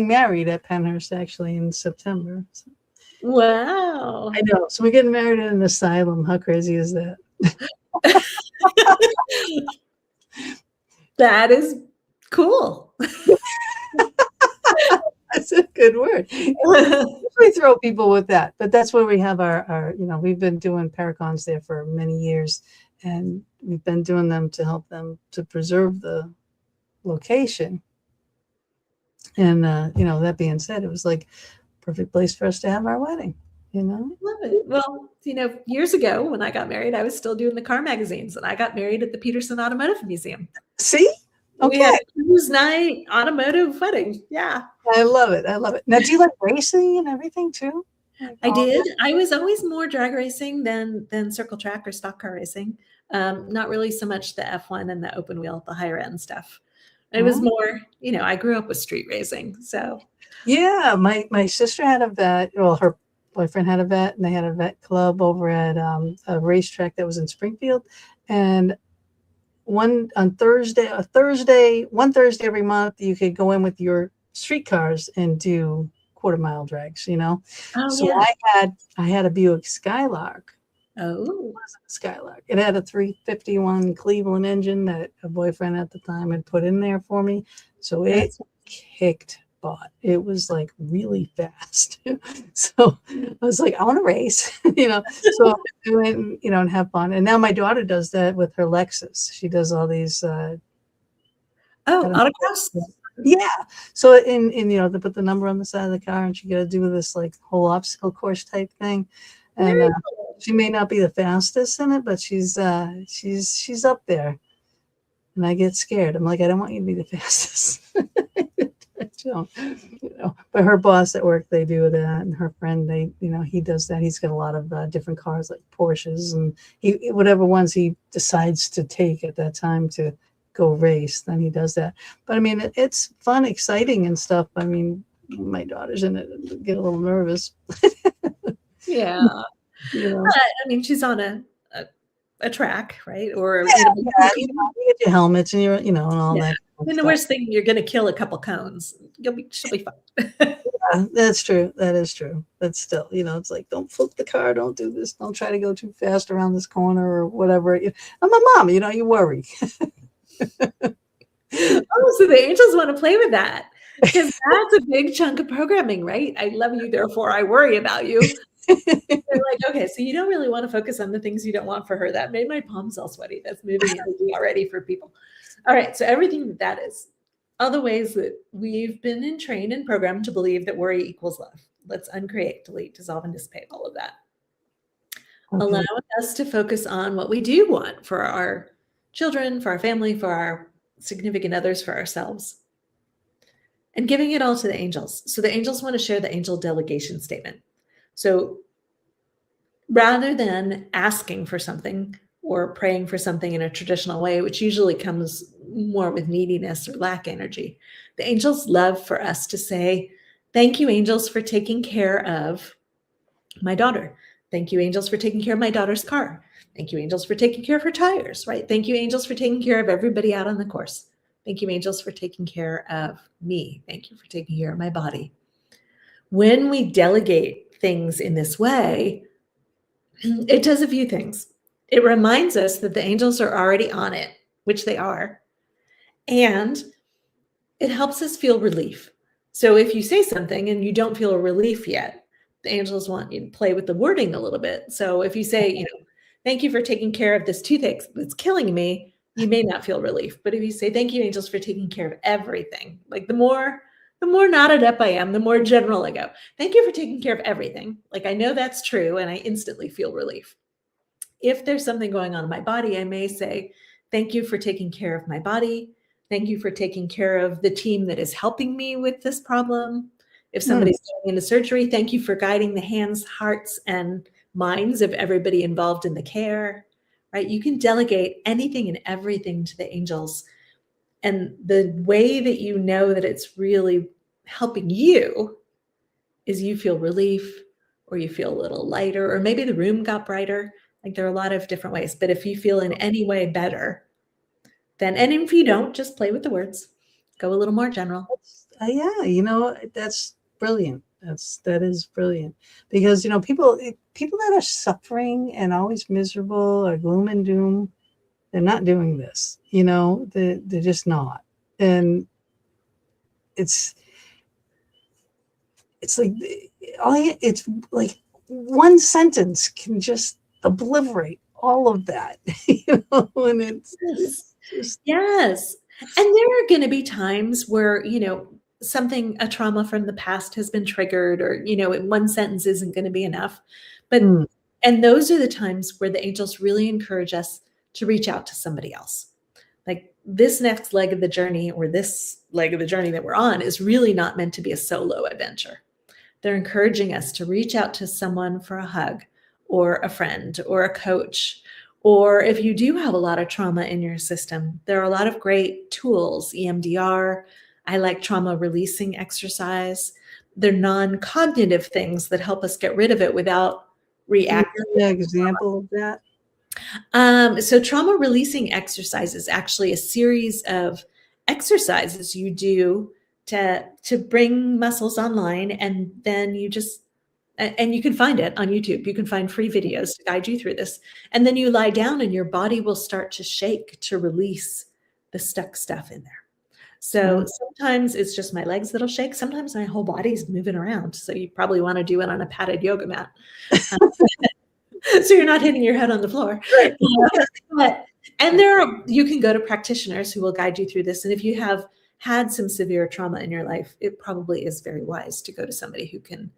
married at Penhurst actually in September. So. Wow. I know. So we're getting married in an asylum. How crazy is that? That is cool. That's a good word. We throw people with that, but that's where we have our we've been doing Paracons there for many years, and we've been doing them to help them to preserve the location. And that being said, it was like perfect place for us to have our wedding. Love it. Well, years ago when I got married, I was still doing the car magazines, and I got married at the Peterson Automotive Museum. See? Okay. We had a cruise night, automotive wedding. Yeah. I love it. Now, do you like racing and everything too? I did. I was always more drag racing than circle track or stock car racing. Not really so much the F1 and the open wheel, the higher end stuff. It was more, I grew up with street racing. So yeah, my sister had a vet. Well, her boyfriend had a vet, and they had a vet club over at a racetrack that was in Springfield. And one Thursday every month, you could go in with your street cars and do quarter-mile drags. Oh, so yeah. I had a Buick Skylark. Oh, It wasn't a Skylark. It had a 351 Cleveland engine that a boyfriend at the time had put in there for me. So it kicked bought. It was like really fast. So I was like, I want to race, So I went, and have fun. And now my daughter does that with her Lexus. She does all these. I Oh, don't autographs? know. Yeah. So they put the number on the side of the car, and she got to do this like whole obstacle course type thing. And Very cool. she may not be the fastest in it, but she's up there. And I get scared. I'm like, I don't want you to be the fastest. But her boss at work, they do that, and her friend, he does that. He's got a lot of different cars, like Porsches, and whatever ones he decides to take at that time to go race, then he does that. But I mean, it's fun, exciting, and stuff. I mean, my daughter's in it, I get a little nervous. Yeah. But, I mean, she's on a track, right? Or you get your helmets and and all that. And the worst thing, you're going to kill a couple cones. She'll be fine. Yeah, that's true. That is true. But still, it's like, don't flip the car. Don't do this. Don't try to go too fast around this corner or whatever. I'm a mom, you worry. Oh, so the angels want to play with that, because that's a big chunk of programming, right? I love you, therefore I worry about you. They're like, okay, so you don't really want to focus on the things you don't want for her. That made my palms all sweaty. That's moving energy already for people. All right, so everything that is, all the ways that we've been trained and programmed to believe that worry equals love. Let's uncreate, delete, dissolve, and dissipate all of that. Okay. Allowing us to focus on what we do want for our children, for our family, for our significant others, for ourselves, and giving it all to the angels. So the angels want to share the angel delegation statement. So rather than asking for something or praying for something in a traditional way, which usually comes more with neediness or lack energy, the angels love for us to say, thank you, angels, for taking care of my daughter. Thank you, angels, for taking care of my daughter's car. Thank you, angels, for taking care of her tires, right? Thank you, angels, for taking care of everybody out on the course. Thank you, angels, for taking care of me. Thank you for taking care of my body. When we delegate things in this way, it does a few things. It reminds us that the angels are already on it, which they are, and it helps us feel relief. So if you say something and you don't feel a relief yet, the angels want you to play with the wording a little bit. So if you say, thank you for taking care of this toothache that's killing me, you may not feel relief. But if you say, thank you, angels, for taking care of everything, like the more knotted up I am, the more general I go. Thank you for taking care of everything. Like, I know that's true, and I instantly feel relief. If there's something going on in my body, I may say, thank you for taking care of my body. Thank you for taking care of the team that is helping me with this problem. If somebody's going into surgery, thank you for guiding the hands, hearts, and minds of everybody involved in the care, right? You can delegate anything and everything to the angels. And the way that you know that it's really helping you is you feel relief, or you feel a little lighter, or maybe the room got brighter. Like, there are a lot of different ways. But if you feel in any way better, then, and if you don't, just play with the words. Go a little more general. Yeah, that's brilliant. That is brilliant, because people that are suffering and always miserable or gloom and doom, they're not doing this. They're just not. And it's like one sentence can just obliterate all of that. And it's just, yes. And there are going to be times where, a trauma from the past has been triggered, or, one sentence isn't going to be enough. But, and those are the times where the angels really encourage us to reach out to somebody else. Like, this next leg of the journey, or this leg of the journey that we're on, is really not meant to be a solo adventure. They're encouraging us to reach out to someone for a hug, or a friend, or a coach. Or if you do have a lot of trauma in your system, there are a lot of great tools, EMDR. I like trauma releasing exercise. They're non-cognitive things that help us get rid of it without reacting. An example of that? So trauma releasing exercise is actually a series of exercises you do to bring muscles online, and then and you can find it on YouTube. You can find free videos to guide you through this. And then you lie down and your body will start to shake to release the stuck stuff in there. So sometimes it's just my legs that'll shake. Sometimes my whole body's moving around. So you probably want to do it on a padded yoga mat. So you're not hitting your head on the floor. Right. And you can go to practitioners who will guide you through this. And if you have had some severe trauma in your life, it probably is very wise to go to somebody who can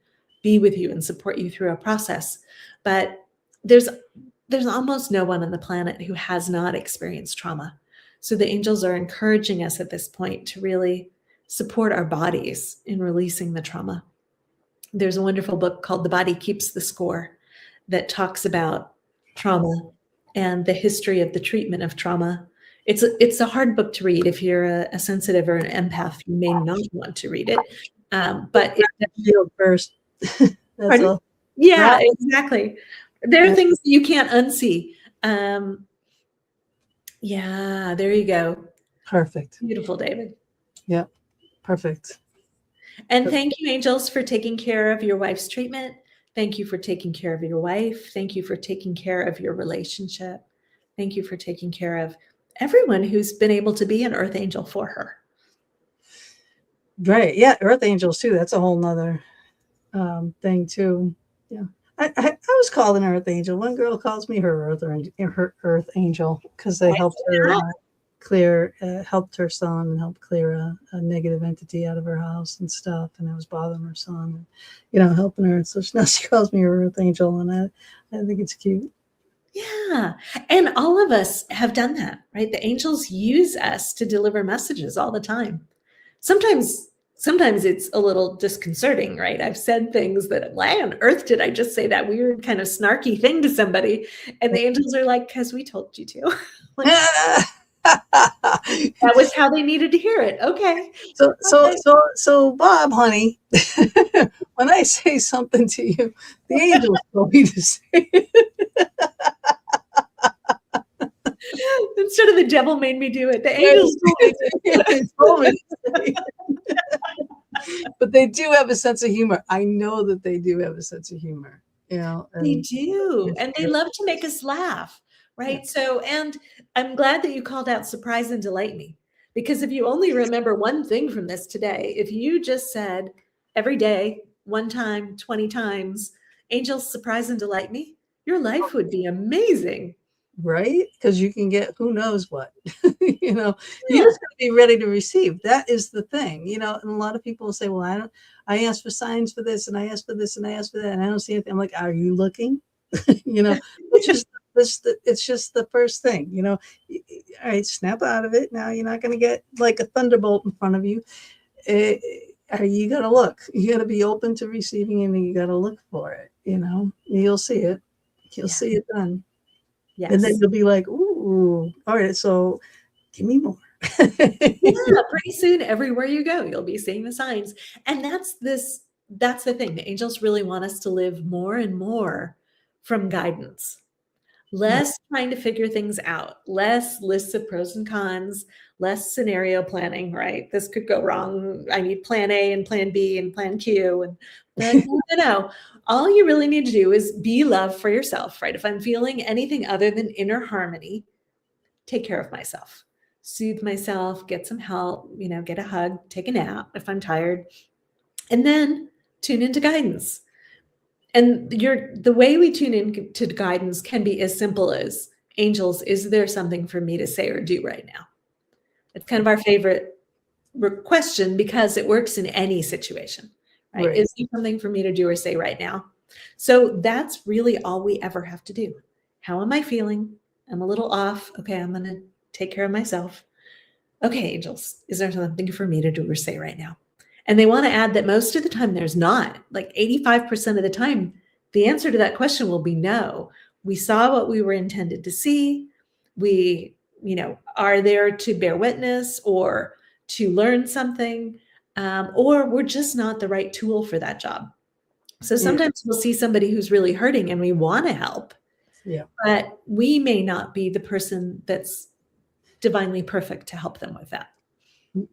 be with you and support you through a process. But there's almost no one on the planet who has not experienced trauma. So the angels are encouraging us at this point to really support our bodies in releasing the trauma. There's a wonderful book called The Body Keeps the Score that talks about trauma and the history of the treatment of trauma. It's a hard book to read. If you're a sensitive or an empath, you may not want to read it. But feel first. That's all. Yeah, exactly. There are things that you can't unsee. Yeah, there you go. Perfect. Beautiful, David. Yep. Perfect. And thank you, angels, for taking care of your wife's treatment. Thank you for taking care of your wife. Thank you for taking care of your relationship. Thank you for taking care of everyone who's been able to be an earth angel for her. Right. Yeah. Earth angels too. That's a whole nother thing too. Yeah. I was called an earth angel. One girl calls me her earth angel because they helped her helped her son and helped clear a negative entity out of her house and stuff, and it was bothering her son, and, helping her. So now she calls me her earth angel, and I think it's cute. Yeah, and all of us have done that, right? The angels use us to deliver messages all the time. Sometimes it's a little disconcerting, right? I've said things that, why on earth did I just say that weird kind of snarky thing to somebody? And the angels are like, because we told you to. Like, that was how they needed to hear it. Okay. So Bob, honey, when I say something to you, the angels told me to say it. Instead of the devil made me do it, the angels told me to say it. But they do have a sense of humor. I know that they do have a sense of humor. They do. And they love to make us laugh. Right. Yeah. So, and I'm glad that you called out surprise and delight me, because if you only remember one thing from this today, if you just said every day, one time, 20 times, angels surprise and delight me, your life would be amazing. Right? Because you can get who knows what, you just got to be ready to receive. That is the thing, and a lot of people will say, well, I asked for signs for this and I asked for this and I asked for that and I don't see anything. I'm like, are you looking? Which is it's just the first thing, all right, snap out of it. Now you're not going to get like a thunderbolt in front of you. You got to look, you got to be open to receiving, and you got to look for it. You'll see it. You'll see it done. Yes. And then you'll be like, ooh, all right, so give me more. Yeah, pretty soon, everywhere you go, you'll be seeing the signs. And that's the thing. The angels really want us to live more and more from guidance. Less trying to figure things out, less lists of pros and cons, less scenario planning, right? This could go wrong. I need plan A and plan B and plan Q. And no. All you really need to do is be love for yourself, right? If I'm feeling anything other than inner harmony, take care of myself, soothe myself, get some help, get a hug, take a nap if I'm tired, and then tune into guidance. And the way we tune into guidance can be as simple as, angels, is there something for me to say or do right now? It's kind of our favorite question because it works in any situation, right? Is there something for me to do or say right now? So that's really all we ever have to do. How am I feeling? I'm a little off. Okay, I'm going to take care of myself. Okay, angels, is there something for me to do or say right now? And they want to add that most of the time there's not. Like 85% of the time, the answer to that question will be no. We saw what we were intended to see. We, are there to bear witness or to learn something, or we're just not the right tool for that job. So sometimes we'll see somebody who's really hurting and we want to help, but we may not be the person that's divinely perfect to help them with that.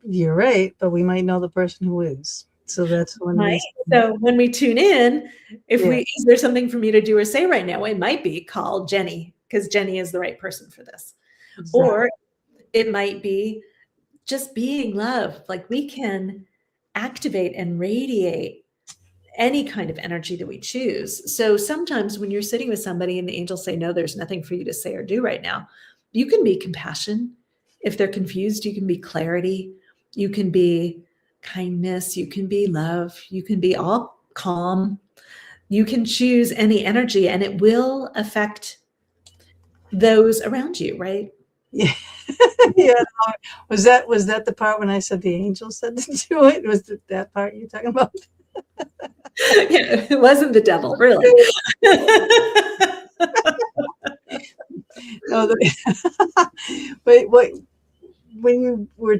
You're right, but we might know the person who is. So that's when So when we tune in, is there something for me to do or say right now? It might be call Jenny, because Jenny is the right person for this. Exactly. Or it might be just being love. Like we can activate and radiate any kind of energy that we choose. So sometimes when you're sitting with somebody and the angels say, no, there's nothing for you to say or do right now, you can be compassion. If they're confused, you can be clarity. You can be kindness. You can be love. You can be all calm. You can choose any energy and it will affect those around you, right? Yeah. Yeah. Was that the part when I said the angel said to do it? Was it that part you're talking about? Yeah, it wasn't the devil, really. No, but when you were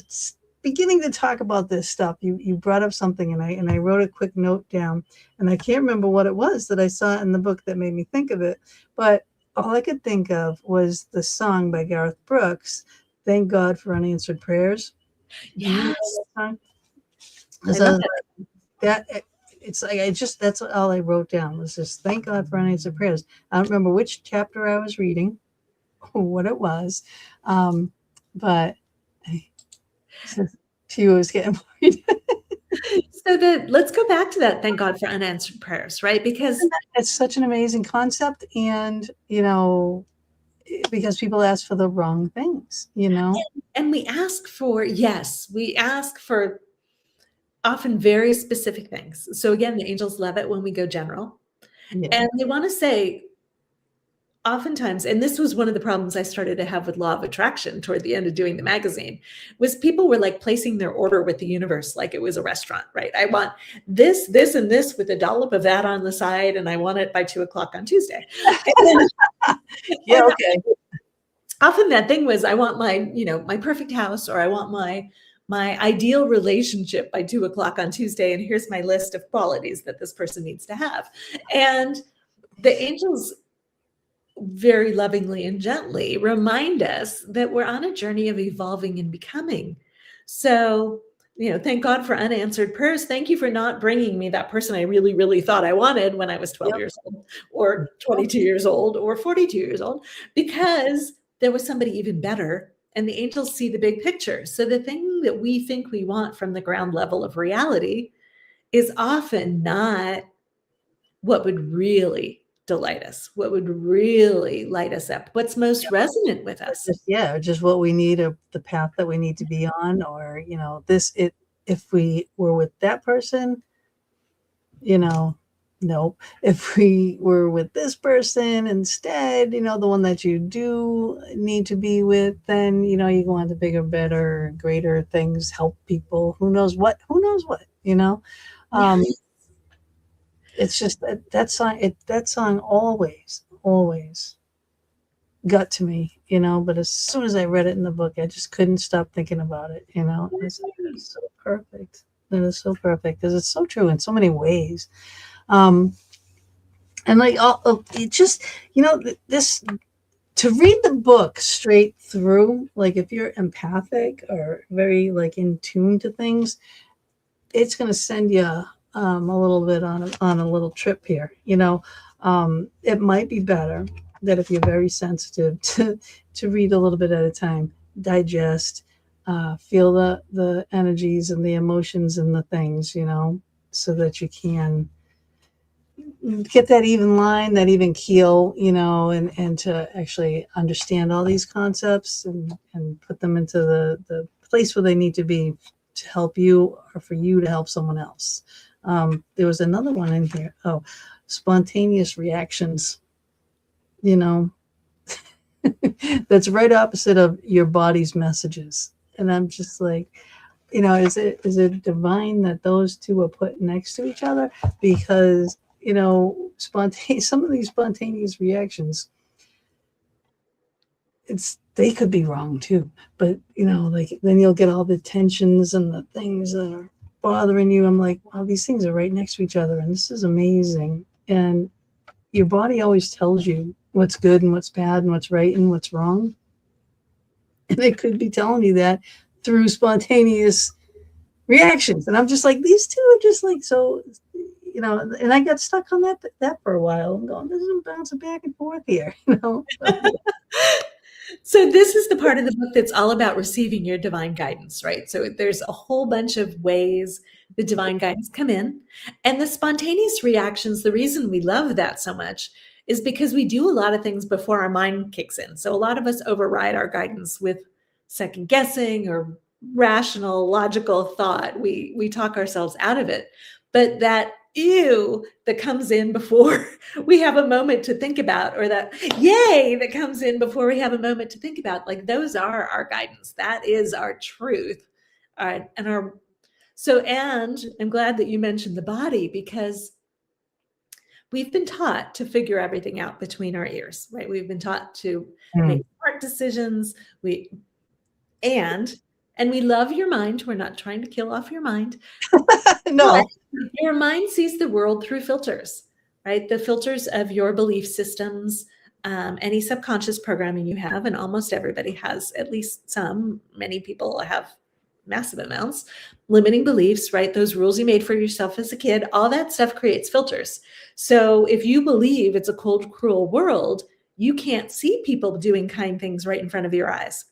beginning to talk about this stuff, you brought up something, and I wrote a quick note down, and I can't remember what it was that I saw in the book that made me think of it, but all I could think of was the song by Garth Brooks, "Thank God for Unanswered Prayers." Do you know Yes, that song? I 'Cause love it. it's like that's all I wrote down was just "Thank God for Unanswered Prayers." I don't remember which chapter I was reading or what it was, but she was getting worried. So let's go back to that. Thank God for unanswered prayers, right? Because It's such an amazing concept, and because people ask for the wrong things, and we ask for, yes, we ask for often very specific things. So again, the angels love it when we go general. Yeah. And they want to say, oftentimes, and this was one of the problems I started to have with law of attraction toward the end of doing the magazine, was people were like placing their order with the universe like it was a restaurant, right? I want this, this, and this with a dollop of that on the side, and I want it by 2:00 on Tuesday. Yeah, And okay. often that thing was, I want my perfect house, or I want my ideal relationship by 2:00 on Tuesday, and here's my list of qualities that this person needs to have. And the angels very lovingly and gently remind us that we're on a journey of evolving and becoming. So, thank God for unanswered prayers. Thank you for not bringing me that person I really, really thought I wanted when I was 12 Yep. years old, or 22 years old, or 42 years old, because there was somebody even better. And the angels see the big picture. So the thing that we think we want from the ground level of reality is often not what would really delight us, what would really light us up, what's most resonant with us. Just what we need, or the path that we need to be on, or if we were with that person, nope. If we were with this person instead, the one that you do need to be with, then you go on to bigger, better, greater things, help people, who knows what, um it's just that song always got to me, but as soon as I read it in the book, I just couldn't stop thinking about it. It's so perfect. It is so perfect because it's so true in so many ways. And like it just, this, to read the book straight through, like if you're empathic or very like in tune to things, it's going to send you a little bit on a little trip here. It might be better that if you're very sensitive to read a little bit at a time, digest, feel the energies and the emotions and the things, so that you can get that even line, that even keel, and to actually understand all these concepts and put them into the place where they need to be to help you, or for you to help someone else. There was another one in here. Oh, spontaneous reactions, that's right opposite of your body's messages. And I'm just like, is it divine that those two are put next to each other? Because, some of these spontaneous reactions, they could be wrong too. But, like then you'll get all the tensions and the things that are bothering you. I'm like, wow, these things are right next to each other. And this is amazing. And your body always tells you what's good and what's bad and what's right and what's wrong. And it could be telling you that through spontaneous reactions. And I'm just like, these two are just like, so, and I got stuck on that for a while. I'm going, this is bouncing back and forth here, So this is the part of the book that's all about receiving your divine guidance, right? So there's a whole bunch of ways the divine guidance come in. And the spontaneous reactions, the reason we love that so much is because we do a lot of things before our mind kicks in. So a lot of us override our guidance with second guessing or rational, logical thought. We talk ourselves out of it. But that ew that comes in before we have a moment to think about, or that yay that comes in before we have a moment to think about, like those are our guidance. That is our truth. And I'm glad that you mentioned the body, because we've been taught to figure everything out between our ears, right? We've been taught to make smart decisions. And we love your mind. We're not trying to kill off your mind. No. But your mind sees the world through filters, right? The filters of your belief systems, any subconscious programming you have, and almost everybody has at least some. Many people have massive amounts, limiting beliefs, right? Those rules you made for yourself as a kid, all that stuff creates filters. So if you believe it's a cold, cruel world, you can't see people doing kind things right in front of your eyes.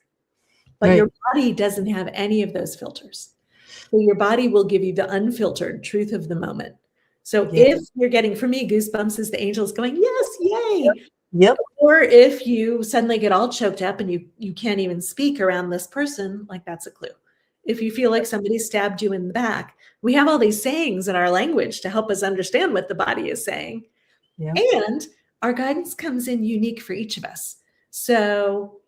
But Right. your body doesn't have any of those filters. So your body will give you the unfiltered truth of the moment. So Yeah. if you're getting, for me, goosebumps is the angels going, yes, yay. Yep. Or if you suddenly get all choked up and you can't even speak around this person, like that's a clue. If you feel like somebody stabbed you in the back, we have all these sayings in our language to help us understand what the body is saying. Yeah. And our guidance comes in unique for each of us. So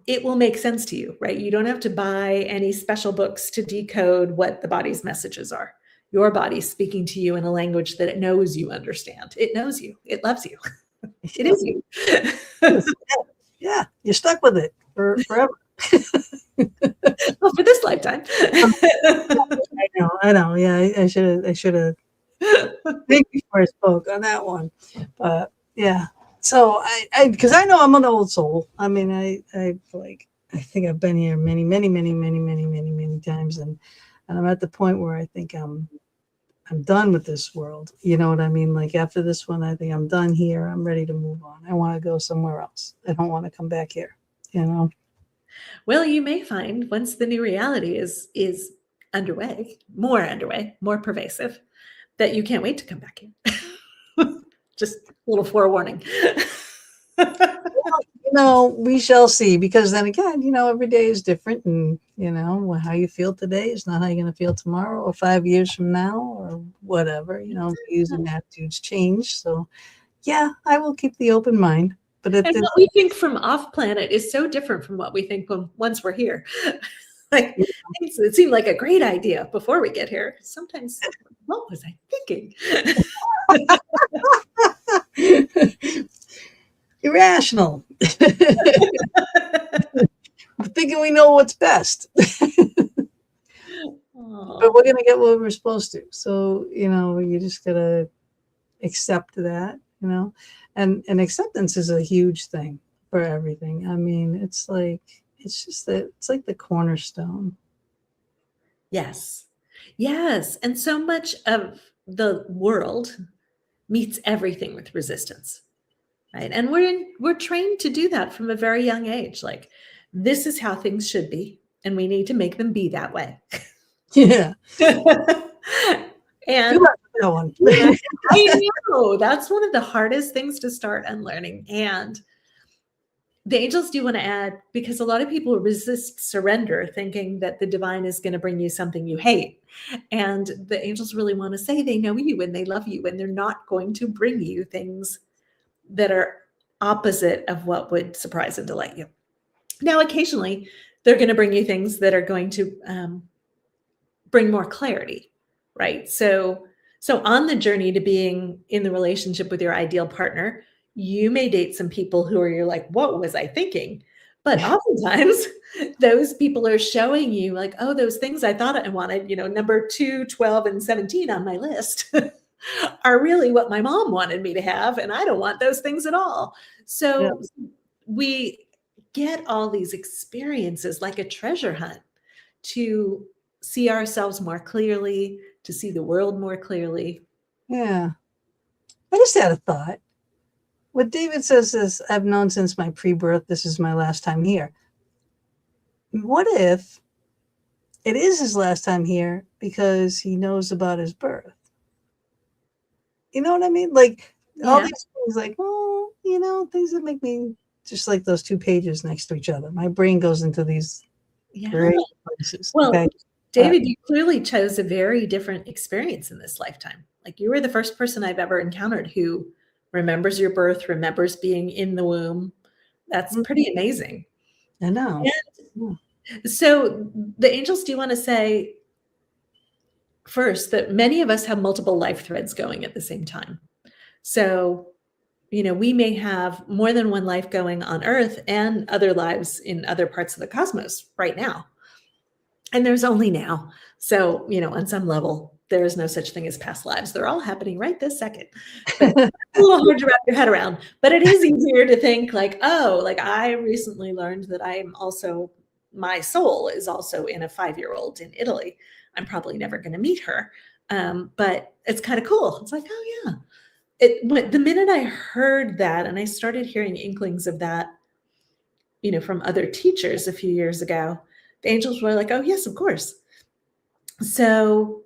it will make sense to you, right? You don't have to buy any special books to decode what the body's messages are. Your body's speaking to you in a language that it knows you understand. It knows you. It loves you. It is you. Yeah. You're stuck with it forever. Well, for this lifetime. I know. Yeah, I should have think before I spoke on that one. But yeah. So because I know I'm an old soul. I mean, I think I've been here many times, and I'm at the point where I think I'm done with this world. You know what I mean? Like after this one, I think I'm done here. I'm ready to move on. I want to go somewhere else. I don't want to come back here. You know? Well, you may find once the new reality is underway, more pervasive, that you can't wait to come back here. Just a little forewarning. We shall see, because then again, every day is different, and how you feel today is not how you're going to feel tomorrow or 5 years from now or whatever. Views and attitudes change. So yeah, I will keep the open mind. But and what we think from off planet is so different from what we think once we're here. Like it seemed like a great idea before we get here. Sometimes, what was I thinking? Irrational. Thinking we know what's best. But we're gonna get what we're supposed to. So, you just gotta accept that, and acceptance is a huge thing for everything. I mean, it's like the cornerstone. Yes. And so much of the world meets everything with resistance. Right. And we're trained to do that from a very young age. Like, this is how things should be, and we need to make them be that way. Yeah. And that one. I know that's one of the hardest things to start unlearning. And the angels do want to add, because a lot of people resist surrender, thinking that the divine is going to bring you something you hate. And the angels really want to say they know you and they love you, and they're not going to bring you things that are opposite of what would surprise and delight you. Now, occasionally, they're going to bring you things that are going to bring more clarity, right? So on the journey to being in the relationship with your ideal partner, you may date some people who you're like, what was I thinking? But oftentimes, those people are showing you like, oh, those things I thought I wanted, number 2, 12, and 17 on my list are really what my mom wanted me to have. And I don't want those things at all. So we get all these experiences like a treasure hunt to see ourselves more clearly, to see the world more clearly. Yeah. I just had a thought. what David says is, I've known since my pre-birth, this is my last time here. What if it is his last time here because he knows about his birth? You know what I mean? Like all Yeah. these things, like, well, things that make me just like those two pages next to each other. My brain goes into these Yeah. great places. Well, Okay. David, you clearly chose a very different experience in this lifetime. Like you were the first person I've ever encountered who remembers your birth, remembers being in the womb. That's pretty amazing. I know. And so the angels do want to say first that many of us have multiple life threads going at the same time. So, we may have more than one life going on Earth and other lives in other parts of the cosmos right now. And there's only now. So, on some level, there is no such thing as past lives. They're all happening right this second. But it's a little hard to wrap your head around. But it is easier to think like, oh, like I recently learned that my soul is also in a 5-year-old in Italy. I'm probably never going to meet her. But it's kind of cool. It's like, oh yeah. The minute I heard that, and I started hearing inklings of that, from other teachers a few years ago, the angels were like, oh yes, of course. So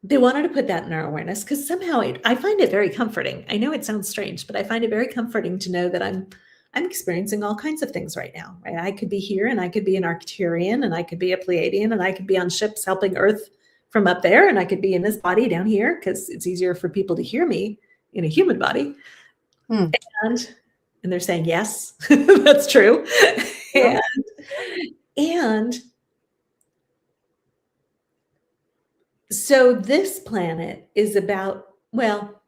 they wanted to put that in our awareness because somehow I find it very comforting. I know it sounds strange, but I find it very comforting to know that I'm experiencing all kinds of things right now, right? I could be here and I could be an Arcturian and I could be a Pleiadian and I could be on ships helping Earth from up there and I could be in this body down here because it's easier for people to hear me in a human body. And they're saying, yes, that's true. And so this planet is about, well,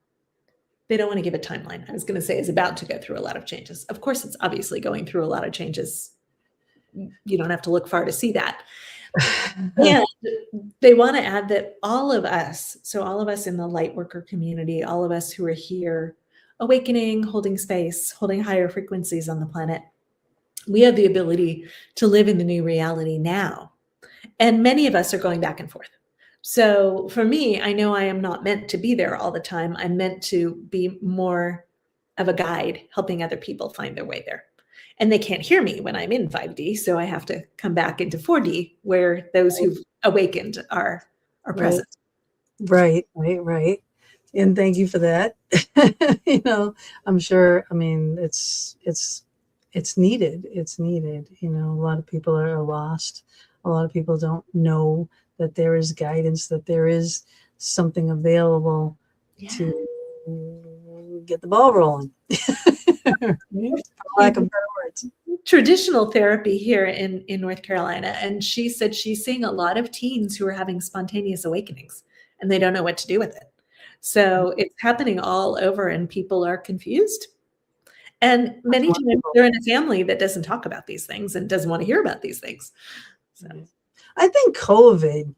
they don't want to give a timeline. I was going to say is about to go through a lot of changes. Of course, it's obviously going through a lot of changes. You don't have to look far to see that. And they want to add that all of us, so all of us in the light worker community, all of us who are here awakening, holding space, holding higher frequencies on the planet, we have the ability to live in the new reality now. And many of us are going back and forth. So for me, I know I am not meant to be there all the time. I'm meant to be more of a guide, helping other people find their way there. And they can't hear me when I'm in 5D, so I have to come back into 4D where those who've awakened are present. Right. And thank you for that. I'm sure, it's needed. It's needed. A lot of people are lost. A lot of people don't know that there is guidance, that there is something available to get the ball rolling. For lack of better words. Traditional therapy here in North Carolina. And she said she's seeing a lot of teens who are having spontaneous awakenings and they don't know what to do with it. So it's happening all over and people are confused. And many times they're in a family that doesn't talk about these things and doesn't want to hear about these things. So I think COVID,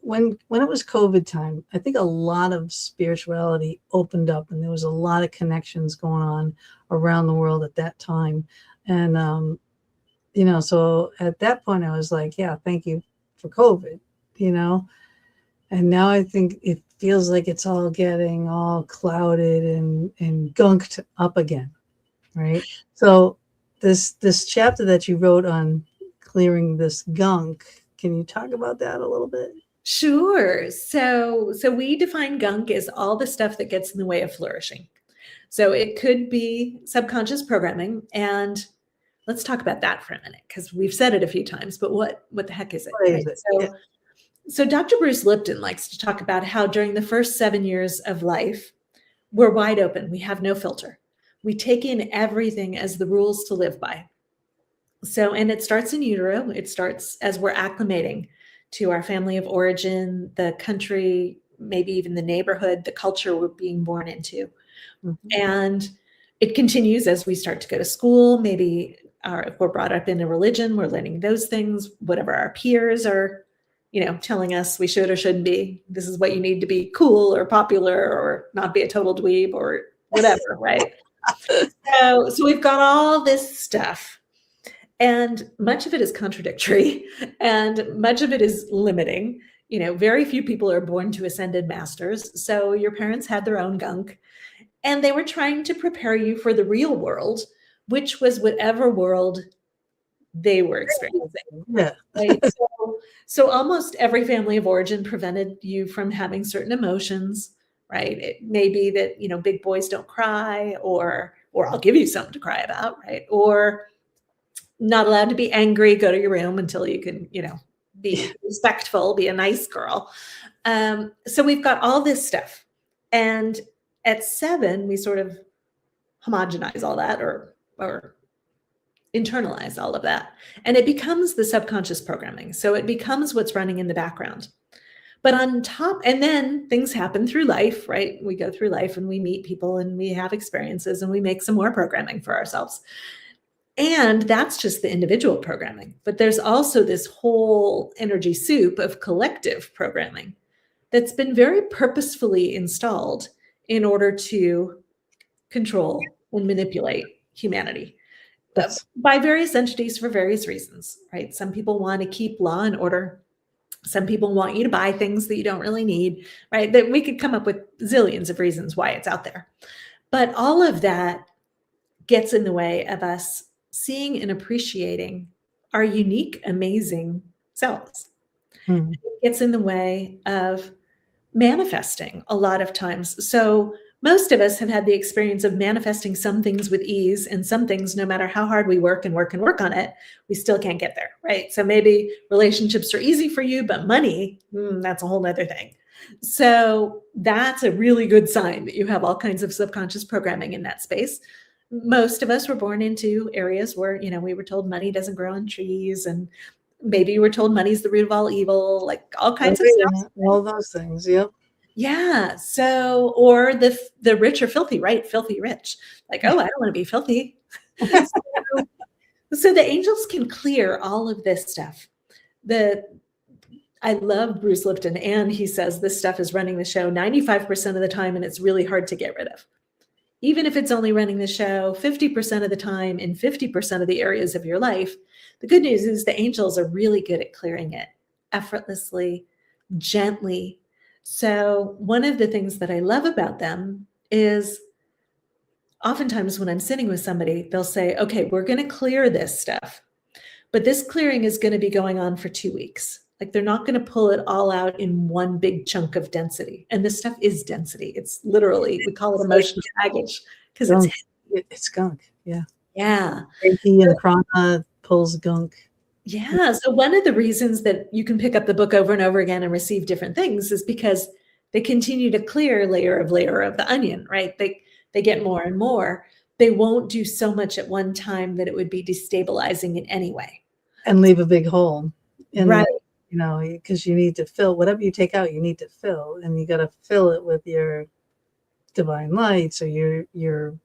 when it was COVID time, I think a lot of spirituality opened up and there was a lot of connections going on around the world at that time. And, so at that point I was like, yeah, thank you for COVID, and now I think it feels like it's all getting all clouded and gunked up again. Right. So this chapter that you wrote on clearing this gunk, can you talk about that a little bit? Sure. So we define gunk as all the stuff that gets in the way of flourishing. So it could be subconscious programming. And let's talk about that for a minute, because we've said it a few times, but what the heck is it? Right? So Dr. Bruce Lipton likes to talk about how during the first 7 years of life, we're wide open. We have no filter. We take in everything as the rules to live by. So, and it starts in utero. It starts as we're acclimating to our family of origin, the country, maybe even the neighborhood, the culture we're being born into. And it continues as we start to go to school. Maybe if we're brought up in a religion, we're learning those things, whatever our peers are, telling us we should or shouldn't be. This is what you need to be cool or popular or not be a total dweeb or whatever, right? So we've got all this stuff. And much of it is contradictory and much of it is limiting. Very few people are born to ascended masters. So your parents had their own gunk. And they were trying to prepare you for the real world, which was whatever world they were experiencing. Yeah. Right. So almost every family of origin prevented you from having certain emotions, right? It may be that, big boys don't cry, or I'll give you something to cry about, right? Or not allowed to be angry, go to your room until you can, be respectful, be a nice girl. So we've got all this stuff. And at 7, we sort of homogenize all that, or internalize all of that. And it becomes the subconscious programming. So it becomes what's running in the background. But on top, and then things happen through life, right? We go through life and we meet people and we have experiences and we make some more programming for ourselves. And that's just the individual programming. But there's also this whole energy soup of collective programming that's been very purposefully installed in order to control and manipulate humanity by various entities for various reasons, right? Some people want to keep law and order. Some people want you to buy things that you don't really need, right? That we could come up with zillions of reasons why it's out there. But all of that gets in the way of us seeing and appreciating our unique, amazing selves. It gets in the way of manifesting a lot of times. So most of us have had the experience of manifesting some things with ease, and some things, no matter how hard we work and work and work on it, we still can't get there, right? So maybe relationships are easy for you, but money, that's a whole nother thing. So that's a really good sign that you have all kinds of subconscious programming in that space. Most of us were born into areas where, we were told money doesn't grow on trees, and maybe you were told money's the root of all evil, like all kinds of stuff. All those things, yep. Yeah. So, or the rich are filthy, right? Filthy rich. Like, oh, I don't want to be filthy. So the angels can clear all of this stuff. I love Bruce Lipton, and he says this stuff is running the show 95% of the time, and it's really hard to get rid of. Even if it's only running the show 50% of the time in 50% of the areas of your life, the good news is the angels are really good at clearing it effortlessly, gently. So one of the things that I love about them is oftentimes when I'm sitting with somebody, they'll say, okay, we're going to clear this stuff, but this clearing is going to be going on for 2 weeks. Like, they're not going to pull it all out in one big chunk of density. And this stuff is density. It's literally, we call it emotional baggage because it's gunk. Yeah. Yeah. Reiki and prana pulls gunk. Yeah. So one of the reasons that you can pick up the book over and over again and receive different things is because they continue to clear layer of the onion, right? They get more and more. They won't do so much at one time that it would be destabilizing in any way. And leave a big hole. Right. Because you need to fill whatever you take out, you need to fill, and you got to fill it with your divine light. So your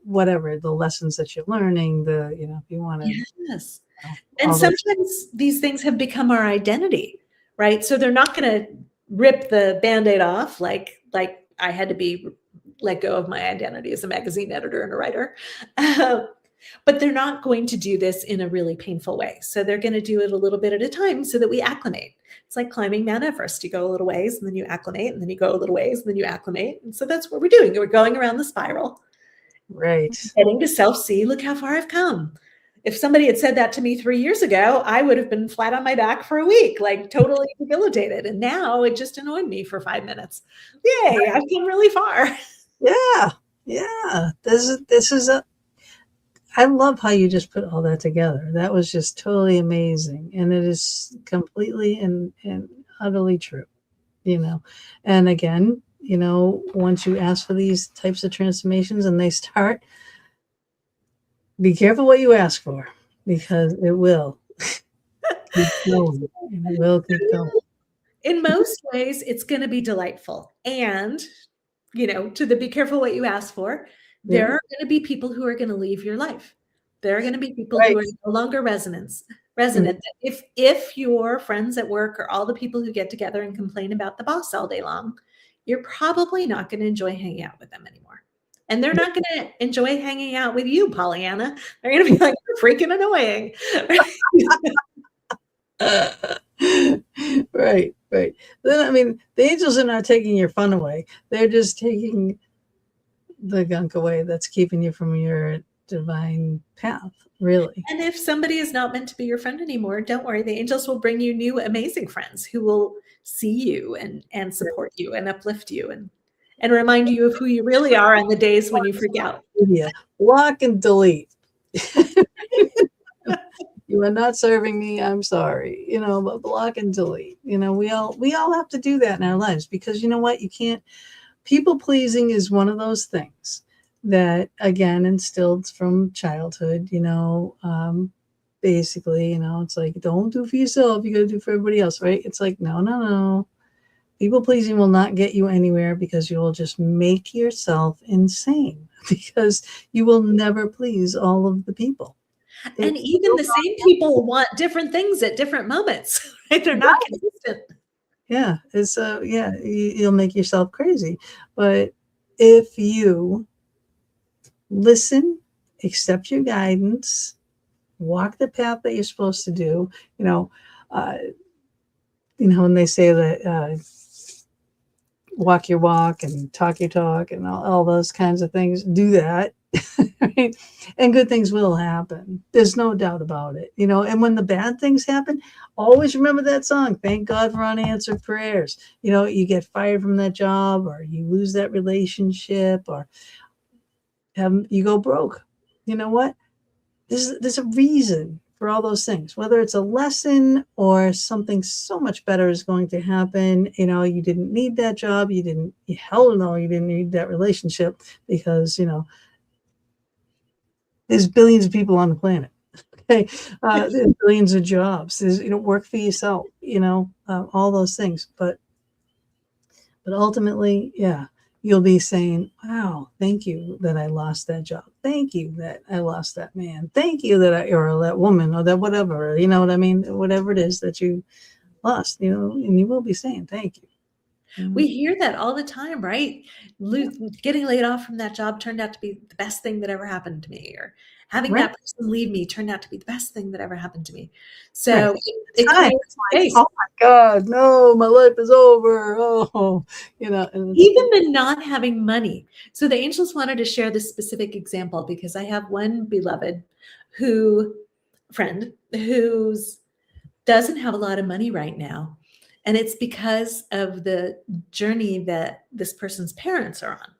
whatever the lessons that you're learning, if you want to. Yes. And sometimes these things have become our identity, right? So they're not going to rip the Band-Aid off like I had to let go of my identity as a magazine editor and a writer. But they're not going to do this in a really painful way. So they're going to do it a little bit at a time so that we acclimate. It's like climbing Mount Everest. You go a little ways and then you acclimate, and then you go a little ways and then you acclimate. And so that's what we're doing. We're going around the spiral. Right. Getting to self-see, look how far I've come. If somebody had said that to me 3 years ago, I would have been flat on my back for a week, like totally debilitated. And now it just annoyed me for 5 minutes. Yay, I've come really far. Yeah. Yeah. This is I love how you just put all that together. That was just totally amazing. And it is completely and utterly true, And again, once you ask for these types of transformations and they start, be careful what you ask for, because it will keep going. It will keep going. In most ways, it's going to be delightful. And, to be careful what you ask for, there are going to be people who are going to leave your life. There are going to be people who are no longer resonant. If your friends at work are all the people who get together and complain about the boss all day long, you're probably not going to enjoy hanging out with them anymore. And they're not going to enjoy hanging out with you, Pollyanna. They're going to be like, you're freaking annoying. Right. Then, the angels are not taking your fun away. They're just taking the gunk away that's keeping you from your divine path, really. And if somebody is not meant to be your friend anymore, don't worry. The angels will bring you new amazing friends who will see you and support you and uplift you and remind you of who you really are on the days when you freak out. Yeah, block and delete. You are not serving me. I'm sorry. But block and delete. We all have to do that in our lives, because you know what? You can't. People pleasing is one of those things that, again, instilled from childhood. Basically, it's like, don't do for yourself. You got to do for everybody else, right? It's like, no. People pleasing will not get you anywhere, because you will just make yourself insane, because you will never please all of the people. And even the same people want different things at different moments, right? They're not consistent. Yeah, it's you'll make yourself crazy. But if you listen, accept your guidance, walk the path that you're supposed to do, when they say that walk your walk and talk your talk and all those kinds of things, do that. Right? And good things will happen. There's no doubt about it. And when the bad things happen, always remember that song, Thank God for Unanswered Prayers. You get fired from that job, or you lose that relationship, or you go broke. You know what? There's a reason for all those things, whether it's a lesson or something so much better is going to happen. You didn't need that job. You didn't need that relationship, because, there's billions of people on the planet. Okay. There's billions of jobs. There's, work for yourself, all those things. But ultimately, yeah, you'll be saying, wow, thank you that I lost that job. Thank you that I lost that man. Thank you or that woman, or that whatever, you know what I mean? Whatever it is that you lost, and you will be saying thank you. We hear that all the time, right? Getting laid off from that job turned out to be the best thing that ever happened to me, or having that person leave me turned out to be the best thing that ever happened to me. So it creates space. Oh my God, no, my life is over. Oh, Even the not having money. So the angels wanted to share this specific example, because I have one beloved friend who doesn't have a lot of money right now. And it's because of the journey that this person's parents are on.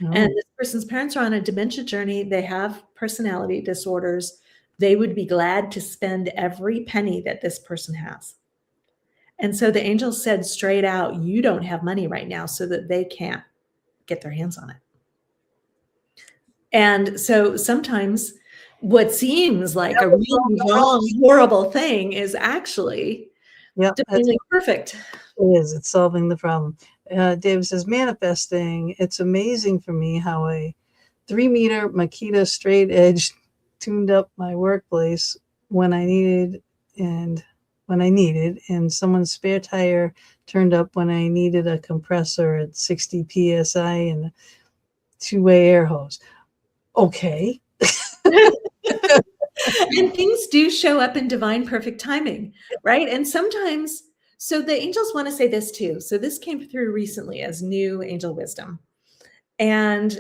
Oh. And this person's parents are on a dementia journey. They have personality disorders. They would be glad to spend every penny that this person has. And so the angels said straight out, you don't have money right now, so that they can't get their hands on it. And so sometimes what seems like a really wrong, horrible thing is actually divinely perfect. It is. It's solving the problem. David says, manifesting. It's amazing for me how a 3-meter Makita straight edge tuned up my workplace when I needed, and someone's spare tire turned up when I needed a compressor at 60 PSI and a 2-way air hose. Okay. And things do show up in divine perfect timing, right? And sometimes, so the angels want to say this too. So this came through recently as new angel wisdom. And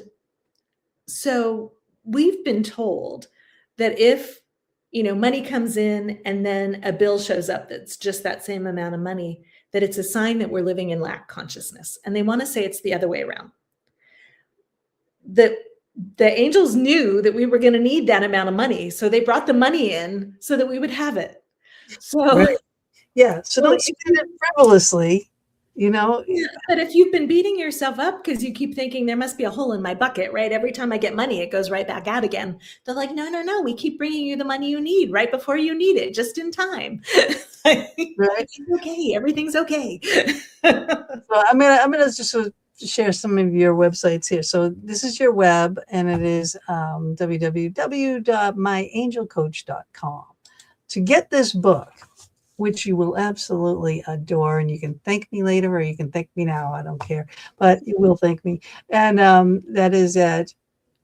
so we've been told that if, money comes in and then a bill shows up that's just that same amount of money, that it's a sign that we're living in lack consciousness. And they want to say it's the other way around. The angels knew that we were going to need that amount of money. So they brought the money in so that we would have it. So, right. Yeah. So don't spend it frivolously, Yeah, but if you've been beating yourself up because you keep thinking there must be a hole in my bucket, right? Every time I get money, it goes right back out again. They're like, no. We keep bringing you the money you need right before you need it, just in time. Right? It's okay. Everything's okay. So I'm gonna just share some of your websites here. So this is your web, and it is www.myangelcoach.com. To get this book, which you will absolutely adore, and you can thank me later or you can thank me now, I don't care, but you will thank me. And that is at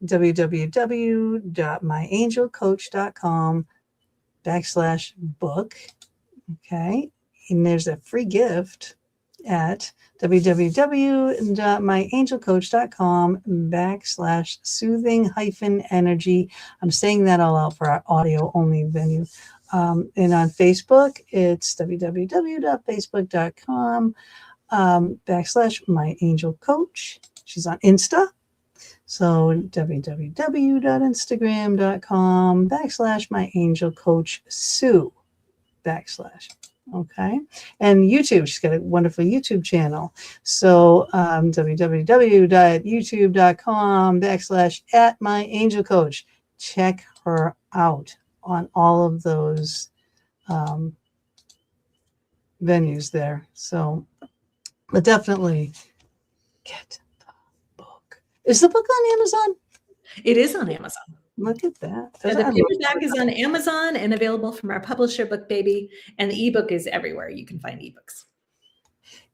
www.myangelcoach.com/book. Okay, and there's a free gift at www.myangelcoach.com/soothing-energy. I'm saying that all out for our audio only venue. And on Facebook, it's www.facebook.com /myangelcoach. She's on Insta. So www.instagram.com /myangelcoachsue / Okay. And YouTube, she's got a wonderful YouTube channel. So www.youtube.com /@myangelcoach. Check her out on all of those venues there. So, but definitely get the book. Is the book on Amazon? It is on Amazon. Look at that. So the paperback is on Amazon and available from our publisher, Book Baby, and the ebook is everywhere. You can find ebooks.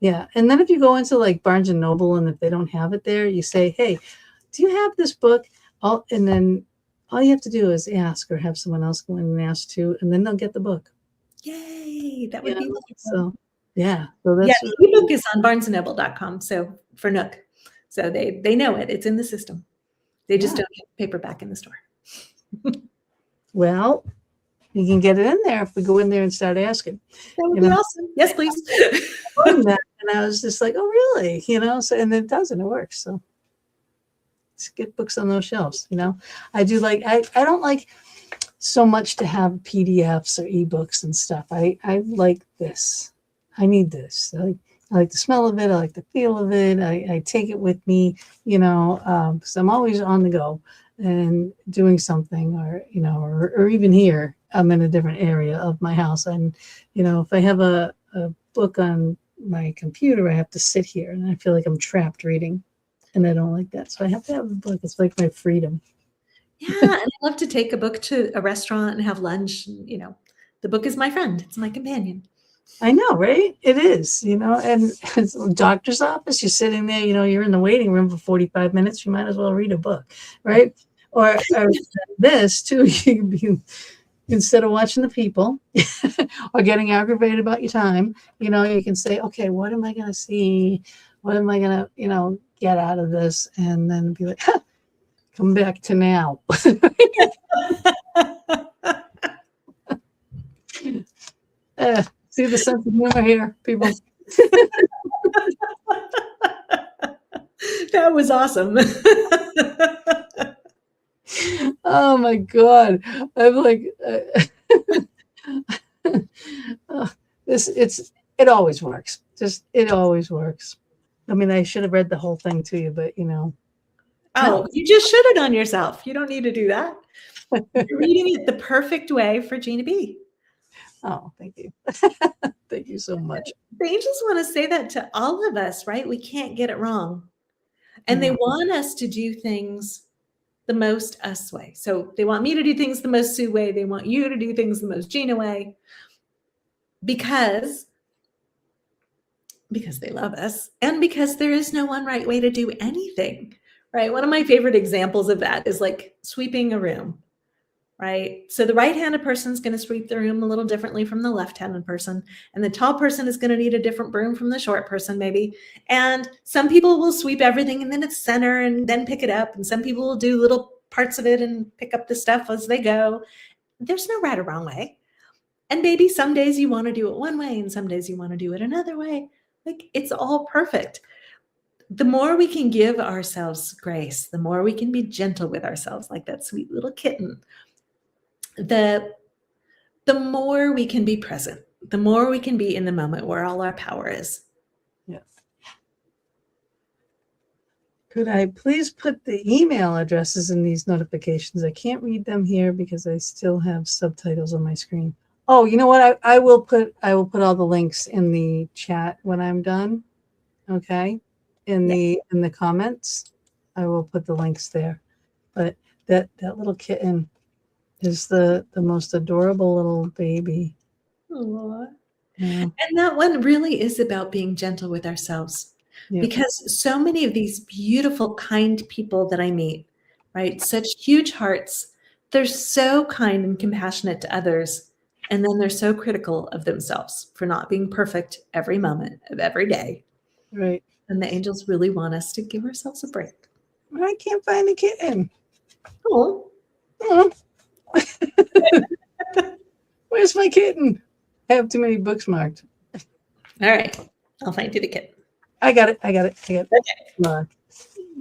Yeah. And then if you go into like Barnes and Noble, and if they don't have it there, you say, hey, do you have this book? And then all you have to do is ask, or have someone else go in and ask too, and then they'll get the book. Yay. That would be wonderful. So, yeah. So that's the ebook is on barnesandnoble.com. So for Nook. So they know it. It's in the system. They just don't have paperback in the store. Well, you can get it in there if we go in there and start asking. That would be awesome. Yes, please. And I was just like, oh, really? So, and it does, and it works. So let's get books on those shelves. I do like, I don't like so much to have PDFs or ebooks and stuff. I like this. I need this. I like the smell of it. I like the feel of it. I take it with me, because I'm always on the go and doing something, or even here, I'm in a different area of my house. And, if I have a book on my computer, I have to sit here and I feel like I'm trapped reading, and I don't like that. So I have to have a book. It's like my freedom. Yeah. And I love to take a book to a restaurant and have lunch. And, the book is my friend. It's my companion. I know, right? It is, and it's a doctor's office. You're sitting there, you're in the waiting room for 45 minutes. You might as well read a book, right? Or this too, you can be, instead of watching the people or getting aggravated about your time, you can say, okay, what am I going to see? What am I going to, get out of this? And then be like, come back to now. See the sense of humor here, people. That was awesome. Oh my God. I'm like, it always works. It always works. I mean, I should have read the whole thing to you, but Oh, no. You just should have done yourself. You don't need to do that. You're reading it the perfect way for Gina B. Oh, thank you. Thank you so much. The angels want to say that to all of us, right? We can't get it wrong. And they want us to do things the most us way. So they want me to do things the most Sue way. They want you to do things the most Gina way. Because they love us, and because there is no one right way to do anything, right? One of my favorite examples of that is like sweeping a room. Right? So the right-handed person is going to sweep the room a little differently from the left-handed person. And the tall person is going to need a different broom from the short person, maybe. And some people will sweep everything and then it's center and then pick it up. And some people will do little parts of it and pick up the stuff as they go. There's no right or wrong way. And maybe some days you want to do it one way and some days you want to do it another way. Like, it's all perfect. The more we can give ourselves grace, the more we can be gentle with ourselves, like that sweet little kitten, the more we can be present, the more we can be in the moment where all our power is. Yes. Could I please put the email addresses in these notifications? I can't read them here because I still have subtitles on my screen. Oh, you know what? I will put all the links in the chat when I'm done. Okay. In the comments, I will put the links there. But that little kitten is the most adorable little baby. Aww. Yeah. And that one really is about being gentle with ourselves. Yeah. Because so many of these beautiful, kind people that I meet, right? Such huge hearts. They're so kind and compassionate to others. And then they're so critical of themselves for not being perfect every moment of every day. Right. And the angels really want us to give ourselves a break. I can't find a kitten. Oh, Oh. Where's my kitten? I have too many books marked. all right. I'll find you the kitten. I got it. I got it. I got it. Okay. Look.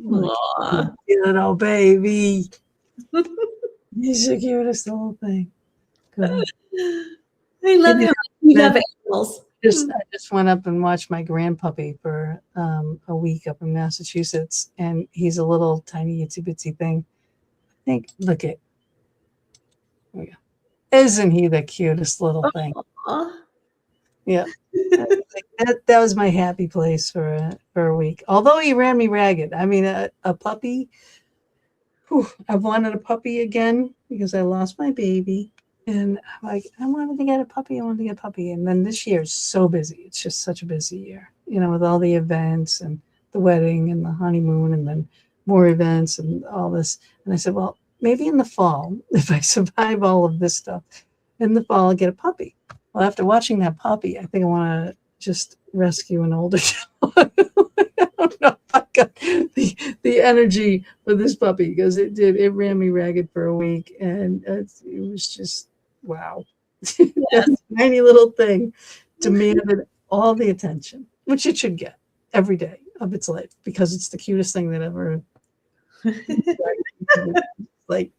Look. Aw. Little baby. He's the cutest little thing. Good. I love Yeah, how you that- love animals. I just went up and watched my grandpuppy for a week up in Massachusetts, and he's a little tiny itsy bitsy thing. I think, look at, there we go. Isn't he the cutest little thing? Aw. Yeah. That was my happy place for a week. Although he ran me ragged. I mean, a puppy. Whew, I've wanted a puppy again because I lost my baby. And I'm like, I wanted to get a puppy. I wanted to get a puppy. And then this year is so busy. It's just such a busy year, with all the events and the wedding and the honeymoon and then more events and all this. And I said, well, maybe in the fall, if I survive all of this stuff, in the fall, I'll get a puppy. Well, after watching that puppy, I think I want to just rescue an older dog. I don't know if I got the energy for this puppy because it ran me ragged for a week, and it was just wow. That tiny little thing demanded all the attention, which it should get every day of its life because it's the cutest thing that ever. Like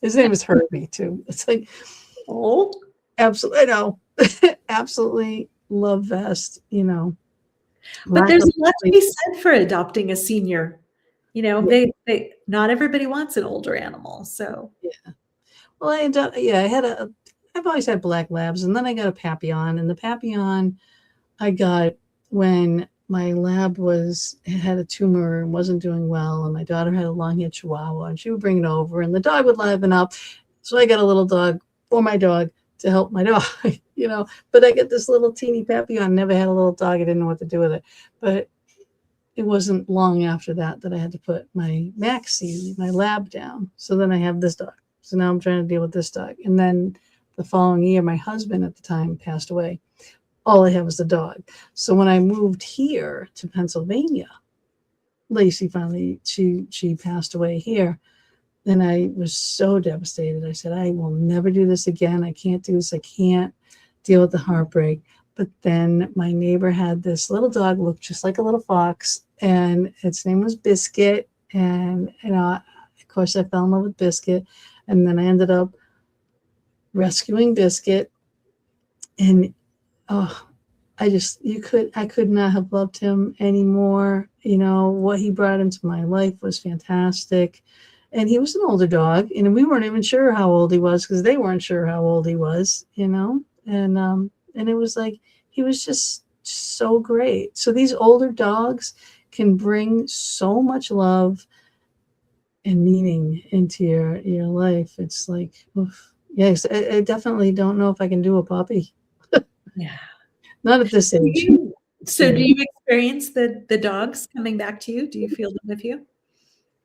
his name is Herbie too. It's like Oh, absolutely, I know, absolutely love vest, but there's a lot to be said for adopting a senior. They not everybody wants an older animal, so yeah. Well, I've always had black labs, and then I got a Papillon, and the Papillon I got when my lab had a tumor and wasn't doing well, and my daughter had a long-haired Chihuahua, and she would bring it over, and the dog would liven up. So I got a little dog for my dog to help my dog, But I got this little teeny Papillon. Never had a little dog. I didn't know what to do with it, but it wasn't long after that I had to put my Maxie, my lab, down. So then I have this dog. So now I'm trying to deal with this dog. And then the following year, my husband at the time passed away. All I had was the dog. So when I moved here to Pennsylvania, Lacey finally, she passed away here. And I was so devastated. I said, I will never do this again. I can't do this. I can't deal with the heartbreak. But then my neighbor had this little dog, looked just like a little fox, and its name was Biscuit. And of course, I fell in love with Biscuit. And then I ended up rescuing Biscuit. And I could not have loved him anymore. What he brought into my life was fantastic. And he was an older dog, and we weren't even sure how old he was because they weren't sure how old he was, and it was like he was just so great. So these older dogs can bring so much love and meaning into your life. It's like, oof. Yes, I definitely don't know if I can do a puppy. yeah. Not at this age. So do you experience the dogs coming back to you? Do you feel them with you?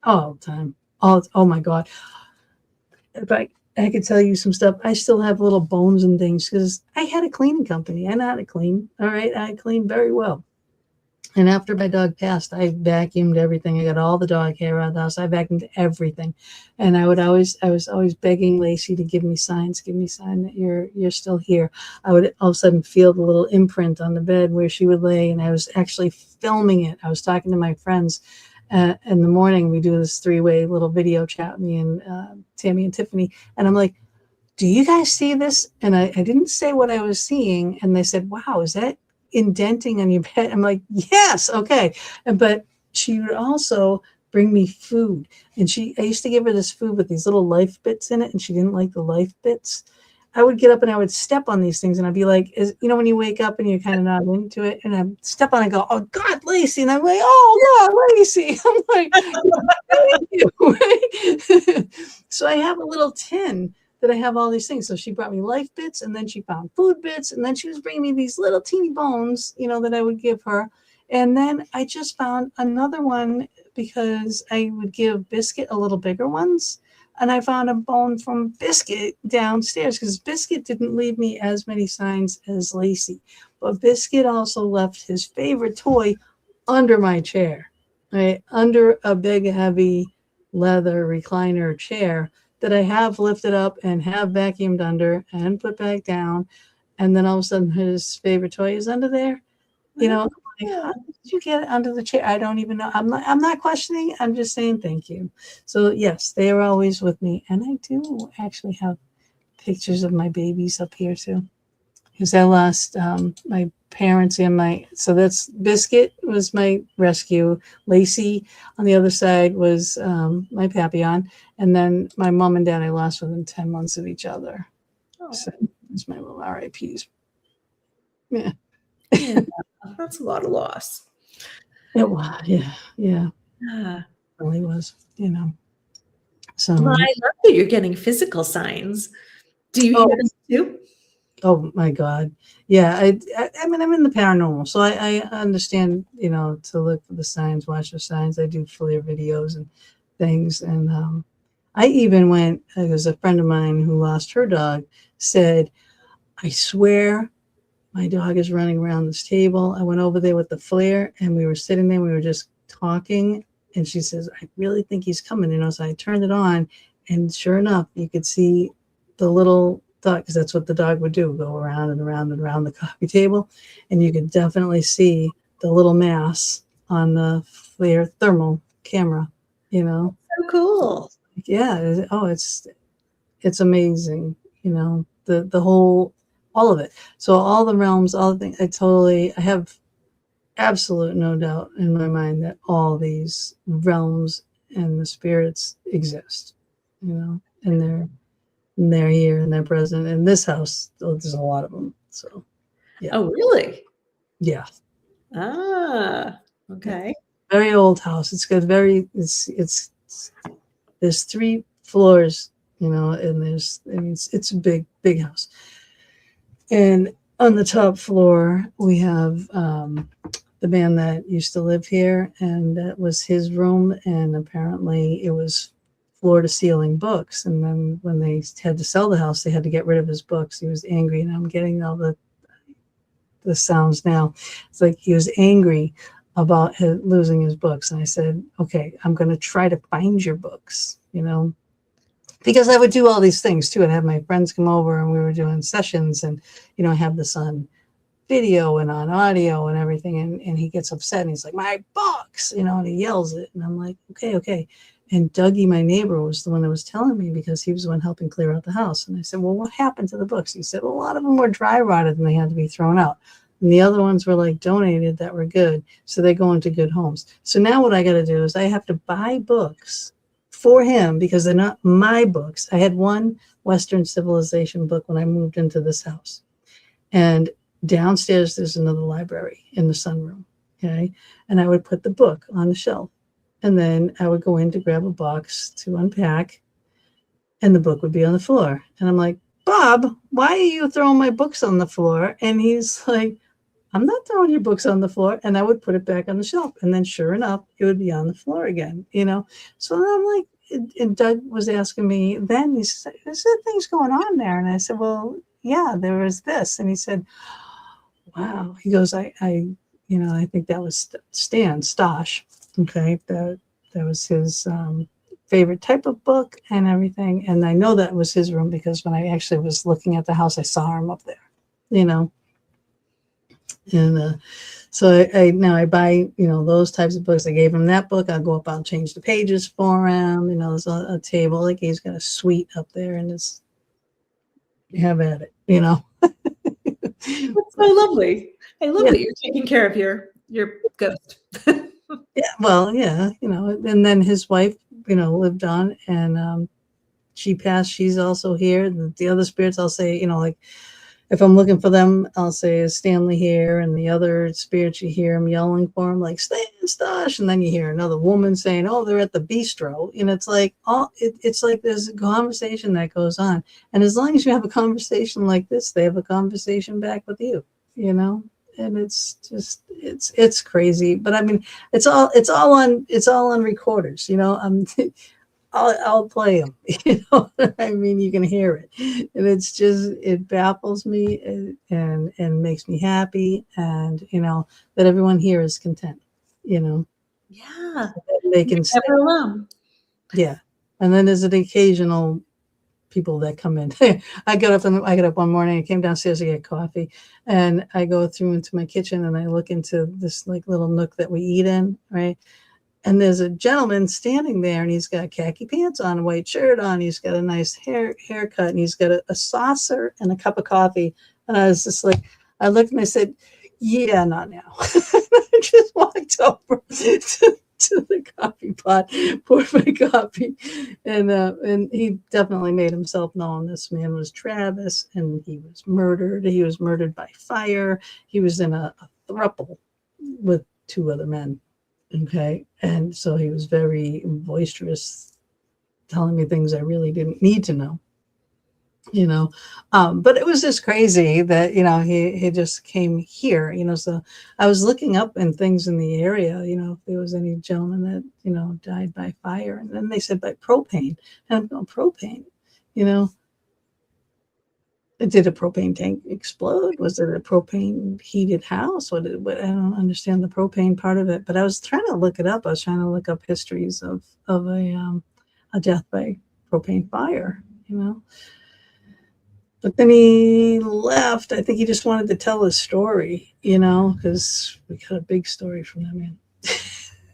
All the time. Oh my God. If I could tell you some stuff. I still have little bones and things because I had a cleaning company. I know how to clean. All right. I clean very well. And after my dog passed, I vacuumed everything. I got all the dog hair out of the house. I vacuumed everything. And I was always begging Lacey to give me sign that you're still here. I would all of a sudden feel the little imprint on the bed where she would lay. And I was actually filming it. I was talking to my friends. In the morning, we do this 3-way little video chat, me and Tammy and Tiffany. And I'm like, do you guys see this? And I didn't say what I was seeing. And they said, wow, is that indenting on your bed? I'm like, yes. Okay. But she would also bring me food. And I used to give her this food with these little life bits in it. And she didn't like the life bits. I would get up and I would step on these things and I'd be like, when you wake up and you're kind of not into it, and I'd step on it and go, oh God, Lacey. And I'm like, oh God, Lacey. I'm like, thank you. So I have a little tin that I have all these things. So she brought me life bits, and then she found food bits, and then she was bringing me these little teeny bones, that I would give her. And then I just found another one because I would give Biscuit a little bigger ones. and I found a bone from Biscuit downstairs because Biscuit didn't leave me as many signs as Lacey. But Biscuit also left his favorite toy under my chair, right? Under a big, heavy leather recliner chair that I have lifted up and have vacuumed under and put back down. And then all of a sudden his favorite toy is under there. You know, like, how did you get it under the chair? I don't even know. I'm not questioning. I'm just saying thank you. So yes, they are always with me. And I do actually have pictures of my babies up here too. Because I lost my parents and so that's Biscuit was my rescue. Lacey on the other side was my Papillon. And then my mom and dad I lost within 10 months of each other. Oh. So it's my little RIPs. Yeah. Yeah, that's a lot of loss. It was, yeah. Yeah. It really was, you know. So Well, I love that you're getting physical signs. Do you hear them too? oh my God. Yeah. I mean, I'm in the paranormal, so I understand, you know, to look for the signs, watch the signs. I do FLIR videos and things. And I even went, there was a friend of mine who lost her dog, said, I swear my dog is running around this table. I went over there with the FLIR and we were sitting there, we were just talking. And she says, I really think he's coming, you know. So I turned it on, and sure enough, you could see the little dog, because that's what the dog would do, go around and around and around the coffee table. And you could definitely see the little mass on the FLIR thermal camera, you know. So cool. Yeah. It's amazing, you know, the whole, all of it. So all the realms, all the things, I have absolute no doubt in my mind that all these realms and the spirits exist, you know, and they're here and they're present in this house. There's a lot of them. So yeah. Oh, really? Yeah. Ah, okay. Very old house. It's got there's 3 floors, you know, and it's a big house. And on the top floor, we have the man that used to live here, and that was his room. And apparently it was floor to ceiling books. And then when they had to sell the house, they had to get rid of his books. He was angry, and I'm getting all the sounds now. It's like he was angry about losing his books. And I said, okay, I'm going to try to find your books, you know, because I would do all these things too. I'd have my friends come over and we were doing sessions, and, you know, I have this on video and on audio and everything. And he gets upset and he's like, my books, you know, and he yells it. And I'm like, okay. And Dougie, my neighbor, was the one that was telling me, because he was the one helping clear out the house. And I said, well, what happened to the books? He said, well, a lot of them were dry rotted and they had to be thrown out. And the other ones were like donated that were good. So they go into good homes. So now what I got to do is I have to buy books for him, because they're not my books. I had one Western civilization book when I moved into this house. And downstairs, there's another library in the sunroom. Okay. And I would put the book on the shelf. And then I would go in to grab a box to unpack, and the book would be on the floor. And I'm like, Bob, why are you throwing my books on the floor? And he's like, I'm not throwing your books on the floor. And I would put it back on the shelf. And then sure enough, it would be on the floor again, you know? So then I'm like, and Doug was asking me then, he said, is there things going on there? And I said, well, yeah, there was this. And he said, wow. He goes, I think that was Stan Stosh. Okay. That was his favorite type of book and everything. And I know that was his room, because when I actually was looking at the house, I saw him up there, you know. And so I buy, you know, those types of books. I gave him that book. I'll go up, I'll change the pages for him. You know, there's a table, like he's got a suite up there, and it's, have at it, you know. That's so lovely. I love that you're taking care of your ghost. Yeah, well, yeah, you know, and then his wife, you know, lived on, and she passed. She's also here. The other spirits, I'll say, you know, like if I'm looking for them, I'll say, is Stanley here? And the other spirits, you hear them yelling for him, like, Stan, Stosh. And then you hear another woman saying, oh, they're at the bistro. And it's like, it's like there's a conversation that goes on. And as long as you have a conversation like this, they have a conversation back with you, you know? And it's just, it's crazy. But I mean, it's all on recorders, you know. I'll play them. You know, I mean, you can hear it, and it's just it baffles me and makes me happy, and you know that everyone here is content. You know, Yeah. that they You're can say, never alone. yeah. And then there's an occasional people that come in. I got up one morning. I came downstairs to get coffee, and I go through into my kitchen and I look into this like little nook that we eat in, right? And there's a gentleman standing there, and he's got khaki pants on, a white shirt on. He's got a nice haircut, and he's got a saucer and a cup of coffee. And I was just like, I looked and I said, "Yeah, not now." I just walked over to the coffee pot, poured my coffee, and he definitely made himself known. This man was Travis, and he was murdered. He was murdered by fire. He was in a throuple with two other men. Okay. And so he was very boisterous, telling me things I really didn't need to know, you know. But it was just crazy that, you know, he just came here, you know. So I was looking up and things in the area, you know, if there was any gentleman that, you know, died by fire. And then they said by propane. And I'm going, propane, you know. Did a propane tank explode? Was it a propane heated house? What I don't understand the propane part of it, but I was trying to look it up. I was trying to look up histories of a death by propane fire, you know. But then he left. I think he just wanted to tell his story, you know, because we got a big story from that man.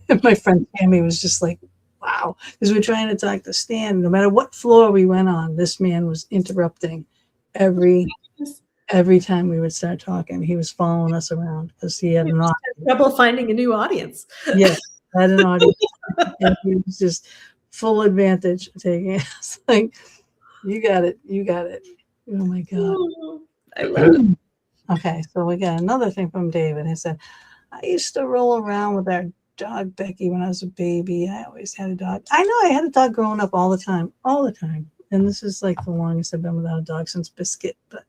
And my friend Tammy was just like, wow, because we're trying to talk to Stan. No matter what floor we went on, this man was interrupting every time we would start talking. He was following us around because he had an audience. Trouble finding a new audience. Yes, had an audience, and he was just full advantage of taking it. It's like, you got it. Oh my god, I love it. Okay, so we got another thing from David. He said, I used to roll around with our dog Becky when I was a baby. I always had a dog. I know, I had a dog growing up all the time. And this is like the longest I've been without a dog since Biscuit. But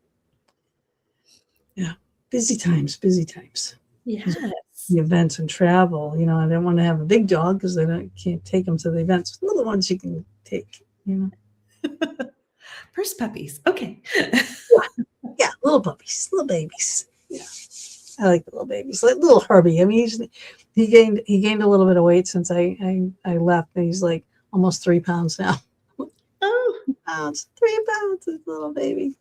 yeah, busy times. Yes. The events and travel. You know, I didn't want to have a big dog because can't take them to the events. Little ones you can take, you know. First puppies. Okay. Yeah, little puppies, little babies. Yeah. I like the little babies, like little Herbie. I mean, he gained a little bit of weight since I left, and he's like almost 3 pounds now. Oh, 3 pounds, this little baby.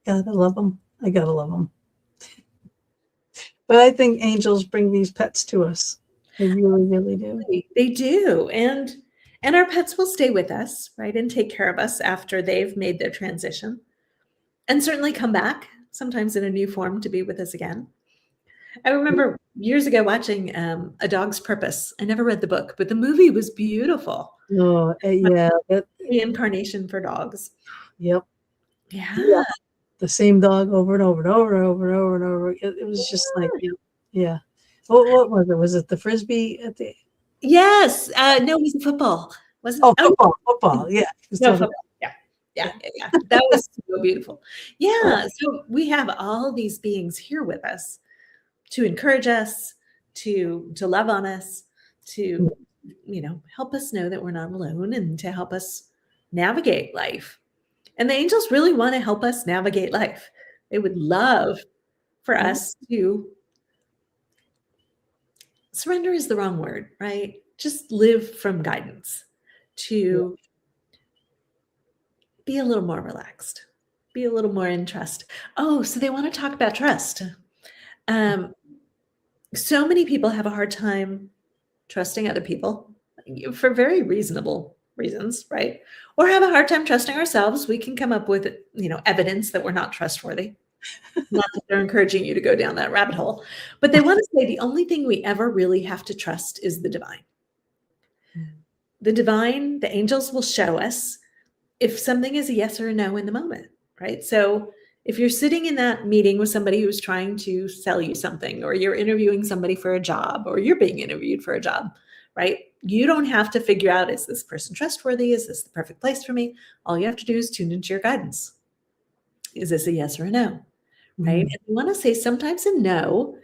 Gotta love them. I gotta love them. But I think angels bring these pets to us. They really, really do. they do, and our pets will stay with us, right, and take care of us after they've made their transition, and certainly come back sometimes in a new form to be with us again. I remember years ago watching A Dog's Purpose. I never read the book, but the movie was beautiful. Oh, yeah. Reincarnation for dogs. Yep. Yeah. The same dog over and over and over and over and over and over. It was just like, yeah. What was it? Was it the Frisbee at the? Yes. No, it was football. Wasn't it? Oh, football. Yeah. No, football. Yeah. That was so beautiful. Yeah. So we have all these beings here with us to encourage us, to love on us, to, you know, help us know that we're not alone, and to help us navigate life. And the angels really want to help us navigate life. They would love for us to surrender is the wrong word, right? Just live from guidance, to be a little more relaxed, be a little more in trust. Oh, so they want to talk about trust. So many people have a hard time trusting other people for very reasonable reasons, right? Or have a hard time trusting ourselves. We can come up with, you know, evidence that we're not trustworthy. Not that they're encouraging you to go down that rabbit hole, but they want to say the only thing we ever really have to trust is the divine. The divine, the angels will show us if something is a yes or a no in the moment, right? So if you're sitting in that meeting with somebody who's trying to sell you something, or you're interviewing somebody for a job, or you're being interviewed for a job, right? You don't have to figure out, is this person trustworthy? Is this the perfect place for me? All you have to do is tune into your guidance. Is this a yes or a no? Right? And you want to say sometimes a no.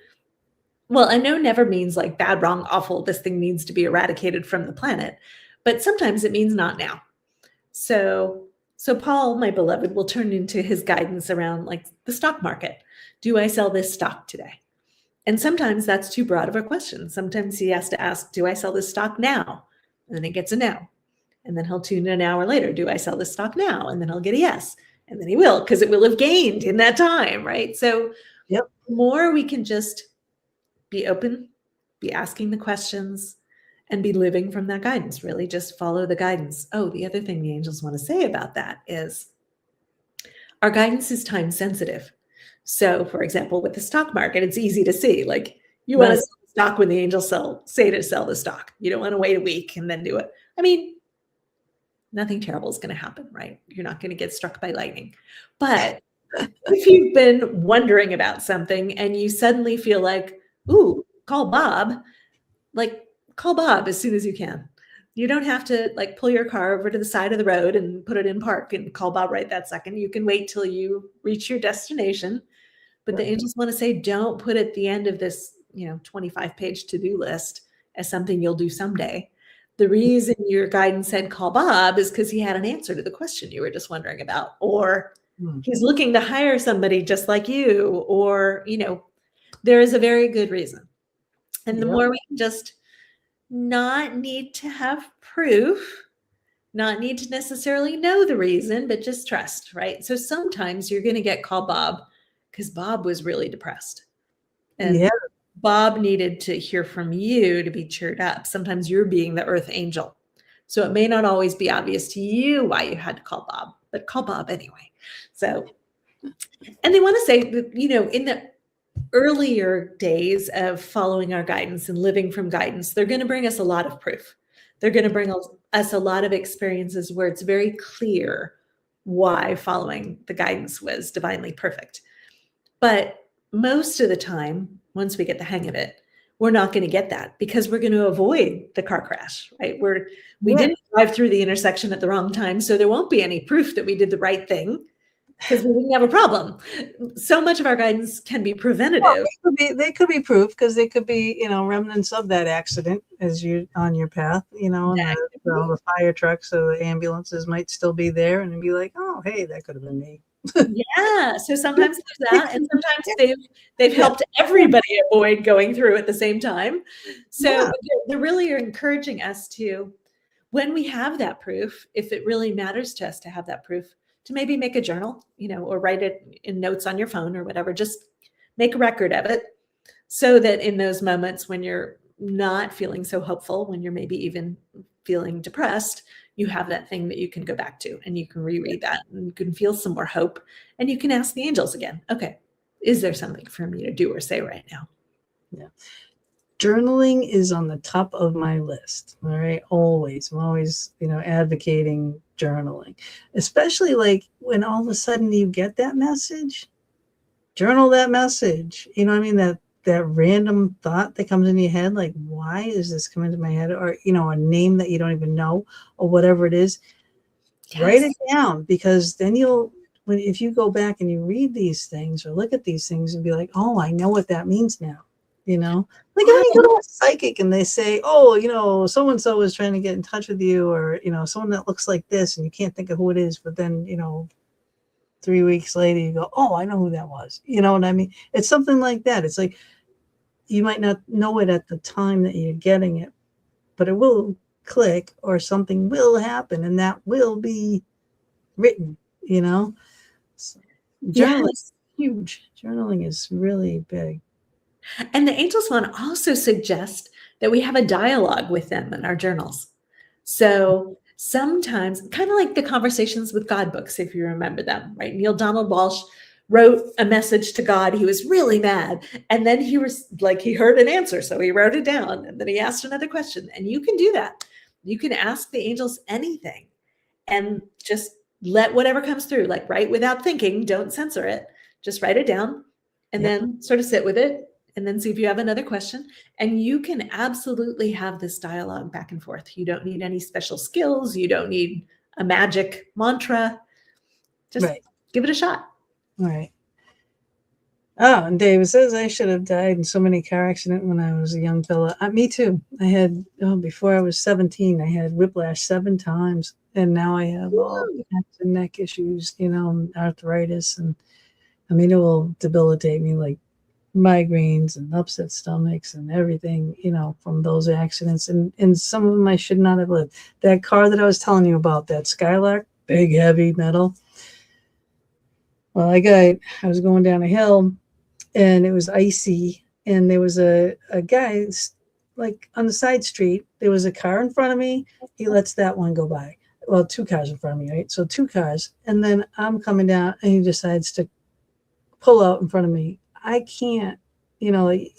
Well, a no never means like bad, wrong, awful. This thing needs to be eradicated from the planet. but sometimes it means not now. So Paul, my beloved, will turn into his guidance around like the stock market. Do I sell this stock today? And sometimes that's too broad of a question. Sometimes he has to ask, do I sell this stock now? And then it gets a no. And then he'll tune in an hour later. Do I sell this stock now? And then he'll get a yes. And then he will, because it will have gained in that time, right? So Yep. the more we can just be open, be asking the questions, and be living from that guidance, really just follow the guidance. Oh, the other thing the angels want to say about that is our guidance is time sensitive. So for example, with the stock market, it's easy to see, like you want to sell the stock when the angels say to sell the stock. You don't want to wait a week and then do it. I mean, nothing terrible is going to happen, right? You're not going to get struck by lightning. But if you've been wondering about something and you suddenly feel like, ooh, call Bob, like call Bob as soon as you can. You don't have to like pull your car over to the side of the road and put it in park and call Bob right that second. You can wait till you reach your destination. But the angels want to say, don't put at the end of this, 25-page to-do list as something you'll do someday. The reason your guidance said call Bob is because he had an answer to the question you were just wondering about, or he's looking to hire somebody just like you, or, there is a very good reason. And the more we can just not need to have proof, not need to necessarily know the reason, but just trust, right? So sometimes you're going to get call Bob because Bob was really depressed. And Bob needed to hear from you to be cheered up. Sometimes you're being the earth angel. So it may not always be obvious to you why you had to call Bob, but call Bob anyway. So, and they want to say that, in the earlier days of following our guidance and living from guidance, they're going to bring us a lot of proof. They're going to bring us a lot of experiences where it's very clear why following the guidance was divinely perfect. But most of the time, once we get the hang of it, we're not going to get that because we're going to avoid the car crash, right? We didn't drive through the intersection at the wrong time, so there won't be any proof that we did the right thing because we didn't have a problem. So much of our guidance can be preventative. Well, they could be proof because they could be, remnants of that accident as you on your path, and the fire trucks or the ambulances might still be there and be like, oh, hey, that could have been me. Yeah. So sometimes there's that, and sometimes they've helped everybody avoid going through at the same time. So they really are encouraging us to, when we have that proof, if it really matters to us to have that proof, to maybe make a journal, or write it in notes on your phone or whatever, just make a record of it so that in those moments when you're not feeling so hopeful, when you're maybe even feeling depressed, you have that thing that you can go back to and you can reread that and you can feel some more hope and you can ask the angels again, okay, is there something for me to do or say right now? Yeah. Journaling is on the top of my list. All right. Always. I'm always, advocating journaling, especially like when all of a sudden you get that message, journal that message. That random thought that comes in your head, like, why is this coming to my head? Or, a name that you don't even know or whatever it is, write it down because then if you go back and you read these things or look at these things and be like, oh, I know what that means now. Like when you go to a psychic and they say, oh, so-and-so is trying to get in touch with you or, someone that looks like this and you can't think of who it is. But then, 3 weeks later, you go, oh, I know who that was. You know what I mean? It's something like that. It's like, you might not know it at the time that you're getting it, but it will click or something will happen and that will be written, So journaling is huge. Journaling is really big. And the angels want to also suggest that we have a dialogue with them in our journals. So sometimes, kind of like the Conversations with God books, if you remember them, right? Neil Donald Walsh wrote a message to God. He was really mad. And then he was like, he heard an answer. So he wrote it down and then he asked another question. And you can do that. You can ask the angels anything and just let whatever comes through, like write without thinking, don't censor it. Just write it down and then sort of sit with it and then see if you have another question. And you can absolutely have this dialogue back and forth. You don't need any special skills. You don't need a magic mantra. Just give it a shot. Right. Oh, and David says I should have died in so many car accidents when I was a young fella. Me too. I had, before I was 17, I had whiplash 7 times. And now I have all Woo! kinds of neck issues, arthritis. And I mean, it will debilitate me, like migraines and upset stomachs and everything, from those accidents. And some of them I should not have lived. That car that I was telling you about, that Skylark, big, heavy metal. Well, I was going down a hill and it was icy, and there was a guy, like on the side street. There was a car in front of me. He lets that one go by. Well, 2 cars in front of me, right? So 2 cars, and then I'm coming down and he decides to pull out in front of me. I can't, like,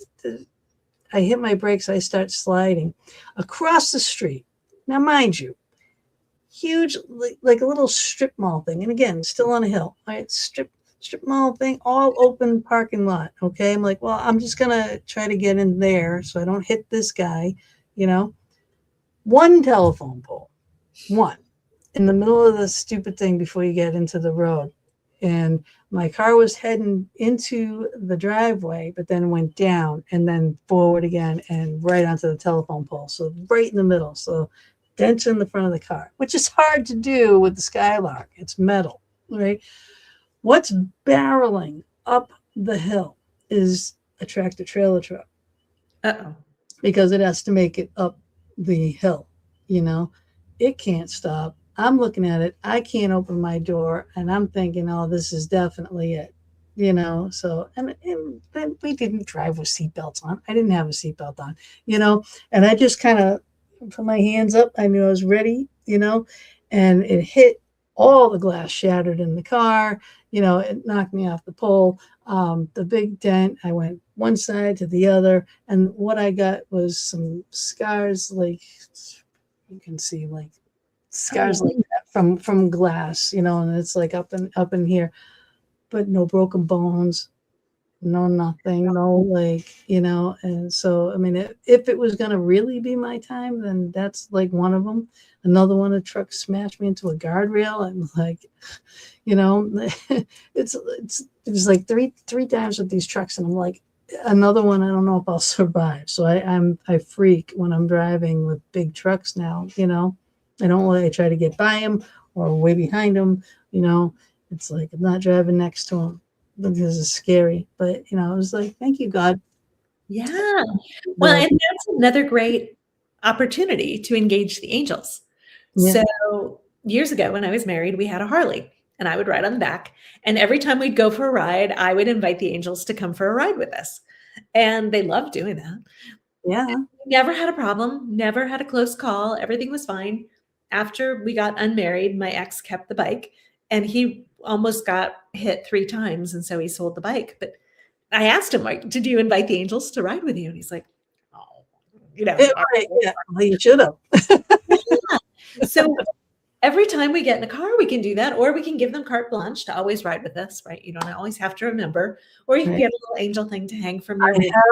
I hit my brakes. I start sliding across the street. Now, mind you, huge, like a little strip mall thing, and again, still on a hill, right? Strip mall thing, all open parking lot. Okay, I'm like, well, I'm just gonna try to get in there so I don't hit this guy. One telephone pole, one, in the middle of the stupid thing before you get into the road, and my car was heading into the driveway, but then went down and then forward again and right onto the telephone pole. So right in the middle. So dents in the front of the car, which is hard to do with the Skylark. It's metal, right? What's barreling up the hill is a tractor trailer truck. Uh-oh. Because it has to make it up the hill. It can't stop. I'm looking at it. I can't open my door, and I'm thinking, oh, this is definitely it. So, and then we didn't drive with seatbelts on. I didn't have a seatbelt on, and I just kind of put my hands up. I knew I was ready, and it hit. All the glass shattered in the car. It knocked me off the pole. The big dent, I went one side to the other, and what I got was some scars, like you can see, like scars like that from glass, and it's like up in here, but no broken bones, no nothing, no, like, and so I mean, if it was gonna really be my time, then that's like one of them. Another one, a truck smashed me into a guardrail. I'm like, it was like three times with these trucks, and I'm like, another one, I don't know if I'll survive. So I freak when I'm driving with big trucks now. I don't want to try to get by them or way behind them. It's like I'm not driving next to them because it's scary. But it was like, thank you, God. Yeah. Well, and that's another great opportunity to engage the angels. Yeah. So years ago when I was married, we had a Harley and I would ride on the back. And every time we'd go for a ride, I would invite the angels to come for a ride with us. And they loved doing that. Yeah. Never had a problem, never had a close call. Everything was fine. After we got unmarried, my ex kept the bike and he almost got hit 3 times. And so he sold the bike. But I asked him, like, did you invite the angels to ride with you? And he's like, oh, Yeah, right. Yeah. Well, you should have. yeah. So every time we get in a car, we can do that, or we can give them carte blanche to always ride with us, right? You don't always have to remember, or you can Right. get a little angel thing to hang from I your have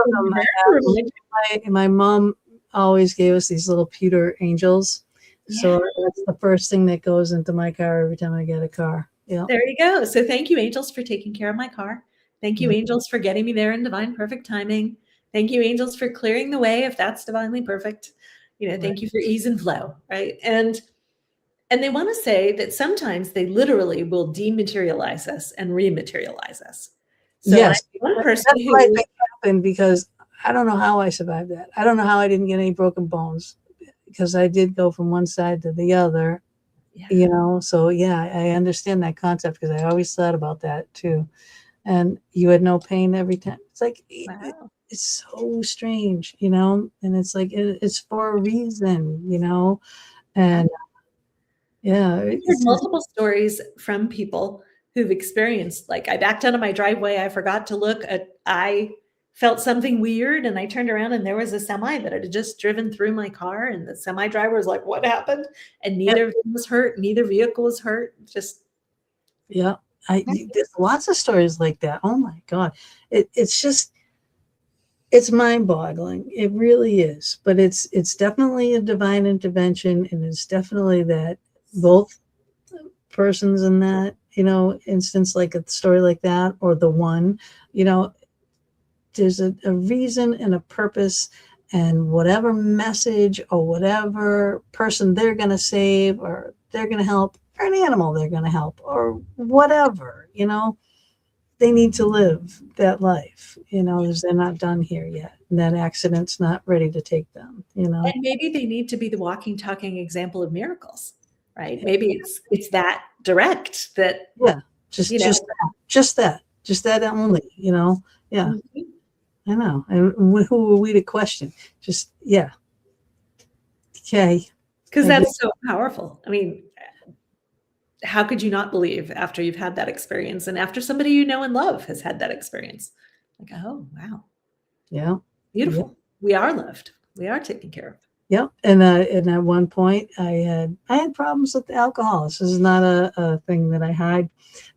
them. My mom always gave us these little pewter angels. So that's the first thing that goes into my car every time I get a car. Yeah. There you go. So thank you, angels, for taking care of my car. Thank you, angels, for getting me there in divine perfect timing. Thank you, angels, for clearing the way if that's divinely perfect. Thank you for ease and flow, right? And they want to say that sometimes they literally will dematerialize us and rematerialize us. So Yes. one person That's who what I think happened, because I don't know how I survived that. I don't know how I didn't get any broken bones, because I did go from one side to the other. So yeah, I understand that concept, because I always thought about that too. And you had no pain every time. It's like, wow. it's so strange, and it's like, it's for a reason, and yeah, I've heard multiple stories from people who've experienced, like, I backed out of my driveway, I forgot to look I felt something weird and I turned around and there was a semi that had just driven through my car, and the semi driver was like, what happened? And neither of them was hurt, neither vehicle was hurt. Just yeah. There's lots of stories like that. Oh my God. It's mind-boggling. It really is. But it's definitely a divine intervention, and it's definitely that both persons in that, instance like a story like that, or the one, there's a reason and a purpose, and whatever message or whatever person they're going to save or they're going to help, or an animal they're going to help, or whatever, they need to live that life, they're not done here yet. And that accident's not ready to take them, And maybe they need to be the walking, talking example of miracles, right? Maybe it's that direct that, Yeah, just that only, yeah. Mhm. I know. And who are we to question? Just, yeah. Okay. Because I that's so powerful. I mean, how could you not believe after you've had that experience and after somebody you know and love has had that experience? Like, oh, wow, Yeah. beautiful. We are loved. We are taken care of. Yep. And at one point I had problems with alcohol. This is not a thing that I hide,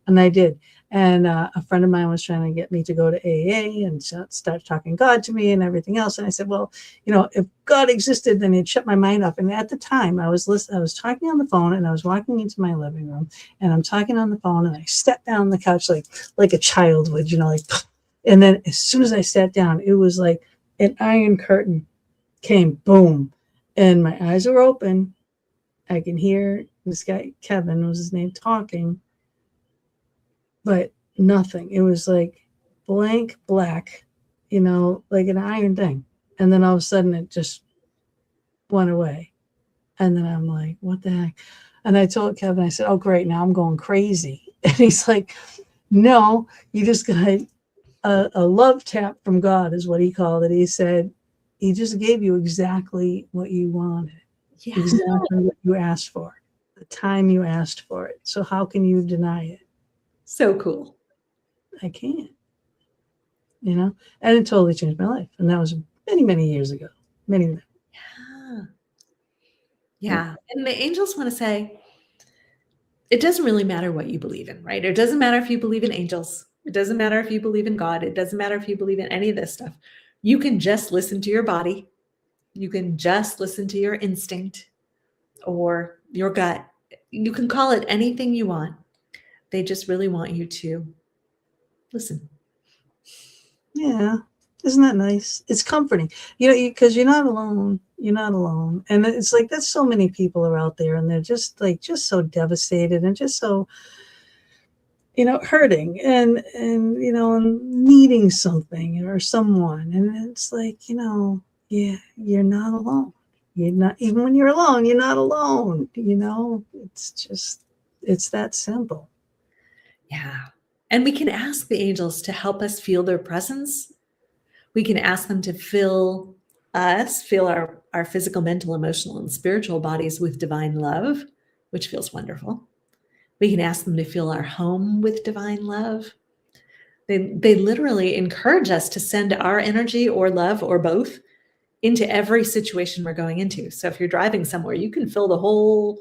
and I did. And a friend of mine was trying to get me to go to AA and start talking God to me and everything else. And I said, well, if God existed, then he'd shut my mind up. And at the time I was talking on the phone, and I was walking into my living room, and I'm talking on the phone, and I stepped down on the couch like a child would, like, and then as soon as I sat down, it was like an iron curtain came, boom, and my eyes were open. I can hear this guy, Kevin was his name, talking, but nothing. It was like blank black, like an iron thing. And then all of a sudden it just went away. And then I'm like, what the heck? And I told Kevin, I said, oh, great, now I'm going crazy. And he's like, no, you just got a love tap from God, is what he called it. He said, he just gave you exactly what you wanted, Yeah. exactly what you asked for, the time you asked for it. So how can you deny it? So cool. I can't, and it totally changed my life. And that was many, many years ago. Many. Yeah. Yeah. And the angels want to say, it doesn't really matter what you believe in, right? It doesn't matter if you believe in angels. It doesn't matter if you believe in God. It doesn't matter if you believe in any of this stuff. You can just listen to your body. You can just listen to your instinct or your gut. You can call it anything you want. They just really want you to listen. Yeah. Isn't that nice? It's comforting, because you're not alone. You're not alone. And it's like, there's so many people are out there, and they're just so devastated and just so, hurting and and needing something or someone. And it's like, yeah, you're not alone. You're not, even when you're alone, you're not alone. It's that simple. Yeah. And we can ask the angels to help us feel their presence. We can ask them to fill our physical, mental, emotional, and spiritual bodies with divine love, which feels wonderful. We can ask them to fill our home with divine love. They literally encourage us to send our energy or love or both into every situation we're going into. So if you're driving somewhere, you can fill the whole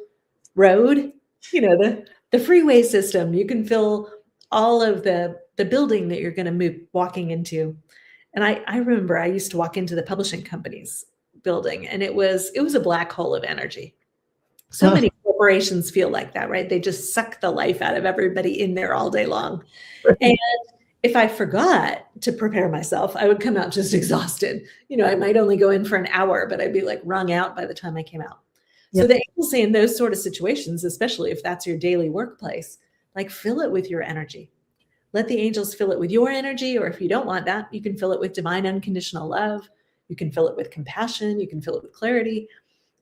road, the freeway system. You can fill all of the building that you're going to move walking into. And I remember I used to walk into the publishing company's building, and it was a black hole of energy. So many corporations feel like that, right? They just suck the life out of everybody in there all day long. And if I forgot to prepare myself, I would come out just exhausted. I might only go in for an hour, but I'd be like wrung out by the time I came out. Yep. So the angels say in those sort of situations, especially if that's your daily workplace, like fill it with your energy. Let the angels fill it with your energy, or if you don't want that, you can fill it with divine unconditional love. You can fill it with compassion. You can fill it with clarity.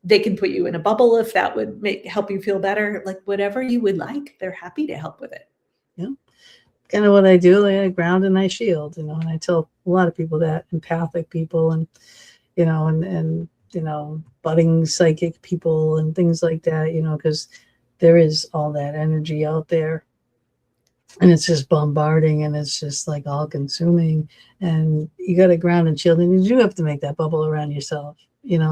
They can put you in a bubble if that would help you feel better. Like whatever you would like, they're happy to help with it. Yeah. Kind of what I do, like I ground and I shield, and I tell a lot of people that, empathic people and, and budding psychic people and things like that, because there is all that energy out there, and it's just bombarding, and it's just like all consuming, and you got to ground and shield, and you do have to make that bubble around yourself,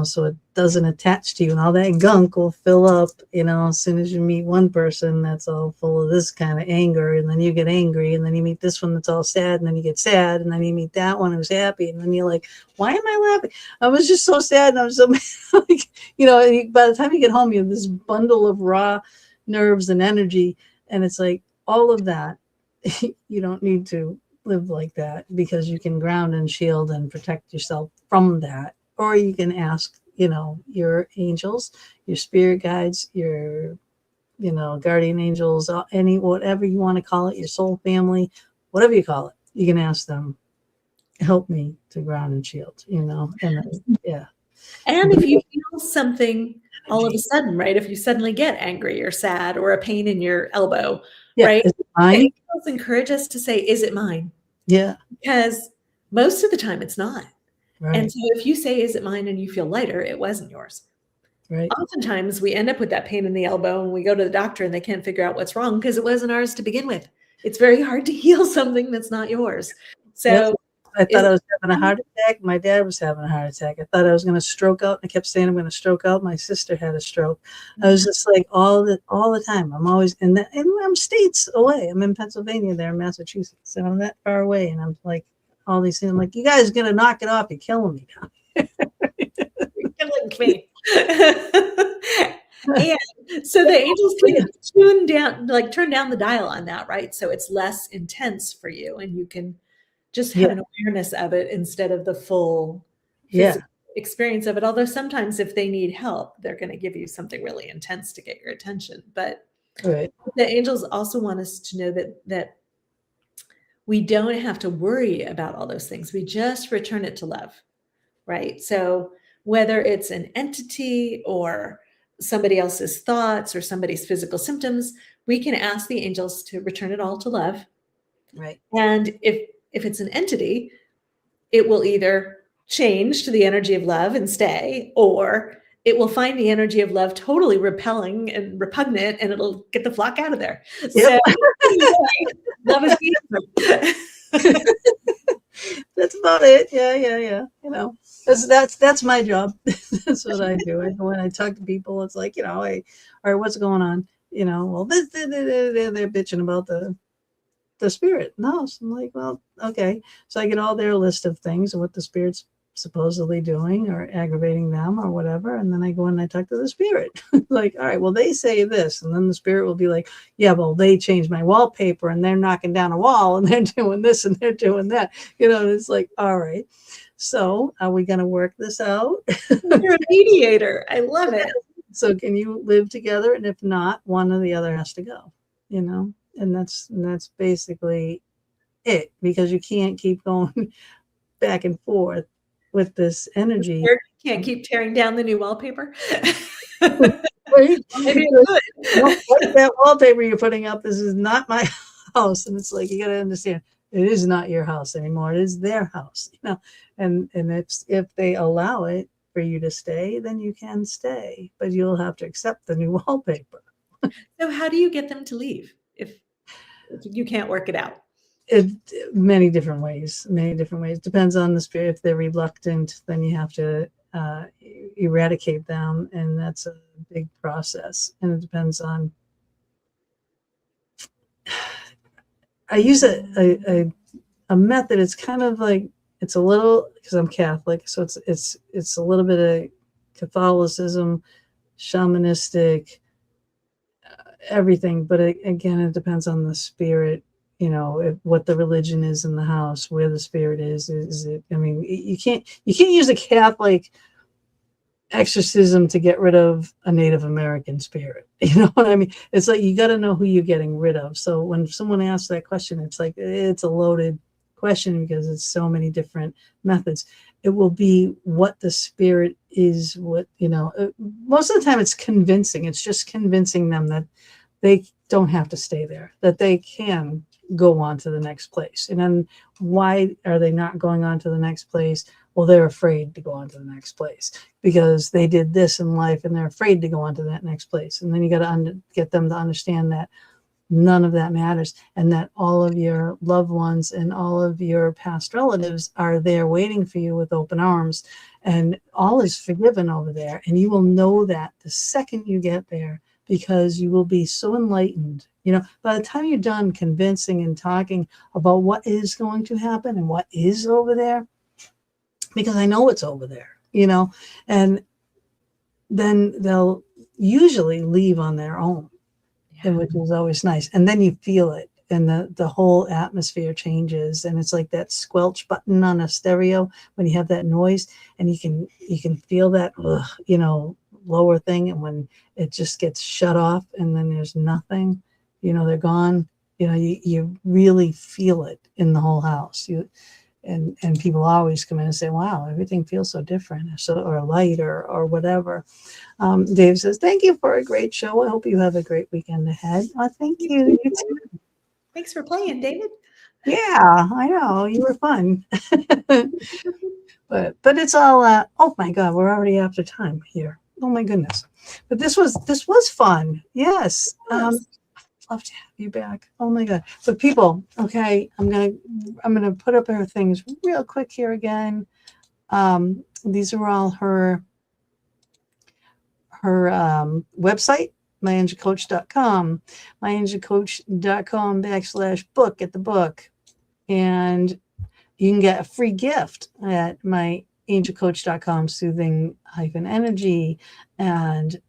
so it doesn't attach to you, and all that gunk will fill up, as soon as you meet one person that's all full of this kind of anger, and then you get angry, and then you meet this one that's all sad, and then you get sad, and then you meet that one who's happy, and then you're like, why am I laughing? I was just so sad, and I was so by the time you get home, you have this bundle of raw nerves and energy, and it's like, all of that, you don't need to live like that, because you can ground and shield and protect yourself from that. Or you can ask, your angels, your spirit guides, your, guardian angels, whatever you want to call it, your soul family, whatever you call it, you can ask them, help me to ground and shield, and yeah. And if you feel something all of a sudden, right? If you suddenly get angry or sad or a pain in your elbow, Yeah. right? Is it The mine? angels encourage us to say, is it mine? Yeah. Because most of the time it's not. And Right. so if you say, is it mine? And you feel lighter, it wasn't yours. Right. Oftentimes we end up with that pain in the elbow and we go to the doctor and they can't figure out what's wrong because it wasn't ours to begin with. It's very hard to heal something that's not yours. Yep. So I is thought I it was having a mine? heart attack. My dad was having a heart attack. I thought I was going to stroke out. I kept saying I'm going to stroke out. My sister had a stroke. I was just like all the time. I'm always and I'm states away. I'm in Pennsylvania, there in Massachusetts, and I'm that far away. And I'm like all these things. I'm like, you guys gonna knock it off? You're killing me now. You're killing me. And so the angels kind of tune down, like turn down the dial on that, right? So it's less intense for you and you can just have Yeah. an awareness of it instead of the full Yeah. physical experience of it. Although sometimes if they need help, they're going to give you something really intense to get your attention. But Right. the angels also want us to know that we don't have to worry about all those things. We just return it to love, right? So whether it's an entity or somebody else's thoughts or somebody's physical symptoms, we can ask the angels to return it all to love. Right. And if it's an entity, it will either change to the energy of love and stay, or it will find the energy of love totally repelling and repugnant, and it'll get the flock out of there. Yep. So love is beautiful. That's about it. Yeah. That's my job. That's what I do. When I talk to people, it's like, hey, all right, what's going on? Well, they're bitching about the spirit in the house. I'm like, well, okay. So I get all their list of things of what the spirit's supposedly doing or aggravating them or whatever. And then I go and I talk to the spirit. Like, all right, well, they say this. And then the spirit will be like, yeah, well, they changed my wallpaper and they're knocking down a wall and they're doing this and they're doing that. It's like, all right. So are we going to work this out? You're a mediator. I love it. So can you live together? And if not, one or the other has to go, and that's basically it, because you can't keep going back and forth with this energy. You can't keep tearing down the new wallpaper. Right? Maybe it would. Like that wallpaper you're putting up, this is not my house. And it's like, you got to understand, it is not your house anymore. It is their house, and if they allow it for you to stay, then you can stay, but you'll have to accept the new wallpaper. So how do you get them to leave if you can't work it out? Many different ways. Depends on the spirit. If they're reluctant, then you have to eradicate them, and that's a big process. And it depends on. I use a method. It's kind of like, it's a little, because I'm Catholic, so it's a little bit of Catholicism, shamanistic, everything. But again, it depends on the spirit. What the religion is in the house, where the spirit is it, you can't use a Catholic exorcism to get rid of a Native American spirit. You know what I mean? It's like, you got to know who you're getting rid of. So when someone asks that question, it's like, it's a loaded question because it's so many different methods. It will be what the spirit is, most of the time it's convincing. It's just convincing them that they don't have to stay there, that they can go on to the next place. And then why are they not going on to the next place? Well, they're afraid to go on to the next place because they did this in life and they're afraid to go on to that next place. And then you got to get them to understand that none of that matters, and that all of your loved ones and all of your past relatives are there waiting for you with open arms, and all is forgiven over there. And you will know that the second you get there, because you will be so enlightened. By the time you're done convincing and talking about what is going to happen and what is over there, because I know what's over there, and then they'll usually leave on their own. which is always nice. And then you feel it, and the whole atmosphere changes, and it's like that squelch button on a stereo when you have that noise, and you can feel that lower thing, and when it just gets shut off, and then there's nothing, they're gone. You really feel it in the whole house. And people always come in and say, wow, everything feels so different, or light, or whatever. Dave says, thank you for a great show. I hope you have a great weekend ahead. Oh, thank you. You too. Thanks for playing, David. Yeah, I know. You were fun. but it's all, oh my God, we're already after time here. Oh my goodness. But this was fun. Yes. Love to have you back. Oh my God. But people, okay, I'm gonna put up her things real quick here again. These are all her website, myangelcoach.com, myangelcoach.com/book, get the book. And you can get a free gift at myangelcoach.com, soothing-energy, and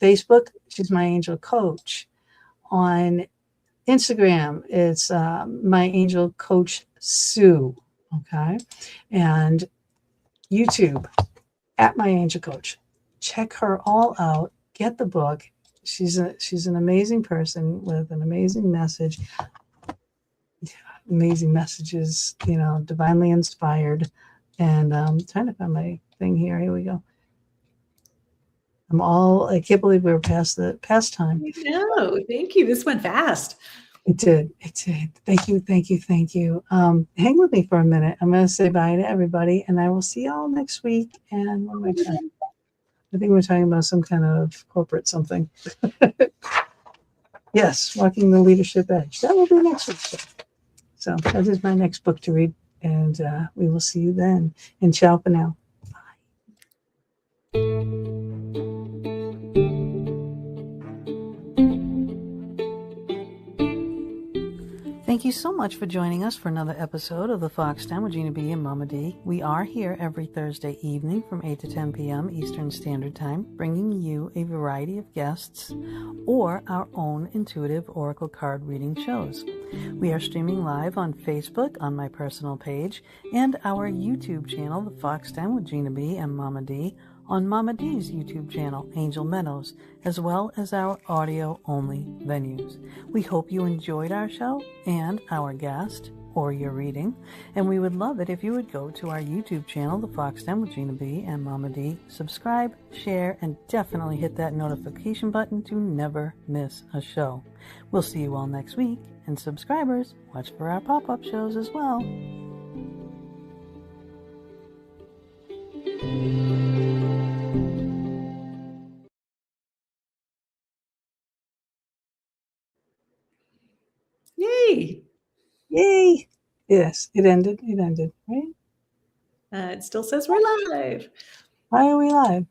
Facebook, she's My Angel Coach. On Instagram, it's My Angel Coach Sue, okay? And YouTube, at My Angel Coach. Check her all out. Get the book. She's an amazing person with an amazing message. Amazing messages, divinely inspired. And I'm trying to find my thing here. Here we go. I can't believe we were past time. No, thank you. This went fast. It did. Thank you. Hang with me for a minute. I'm going to say bye to everybody, and I will see y'all next week. And what am I talking? I think we're talking about some kind of corporate something. Yes, Walking the Leadership Edge. That will be next week. So that is my next book to read, and we will see you then. And ciao for now. Thank you so much for joining us for another episode of the Fox Den with Gina B and Mama D. We are here every Thursday evening from 8 to 10 p.m. Eastern Standard Time, bringing you a variety of guests or our own intuitive oracle card reading shows. We are streaming live on Facebook on my personal page and our YouTube channel, The Fox Den with Gina B and Mama D, on Mama D's YouTube channel, Angel Meadows, as well as our audio-only venues. We hope you enjoyed our show and our guest or your reading, and we would love it if you would go to our YouTube channel, The Fox Den with Gina B and Mama D, subscribe, share, and definitely hit that notification button to never miss a show. We'll see you all next week, and subscribers, watch for our pop-up shows as well. Yay! Yes, it ended, right? It still says we're live. Why are we live?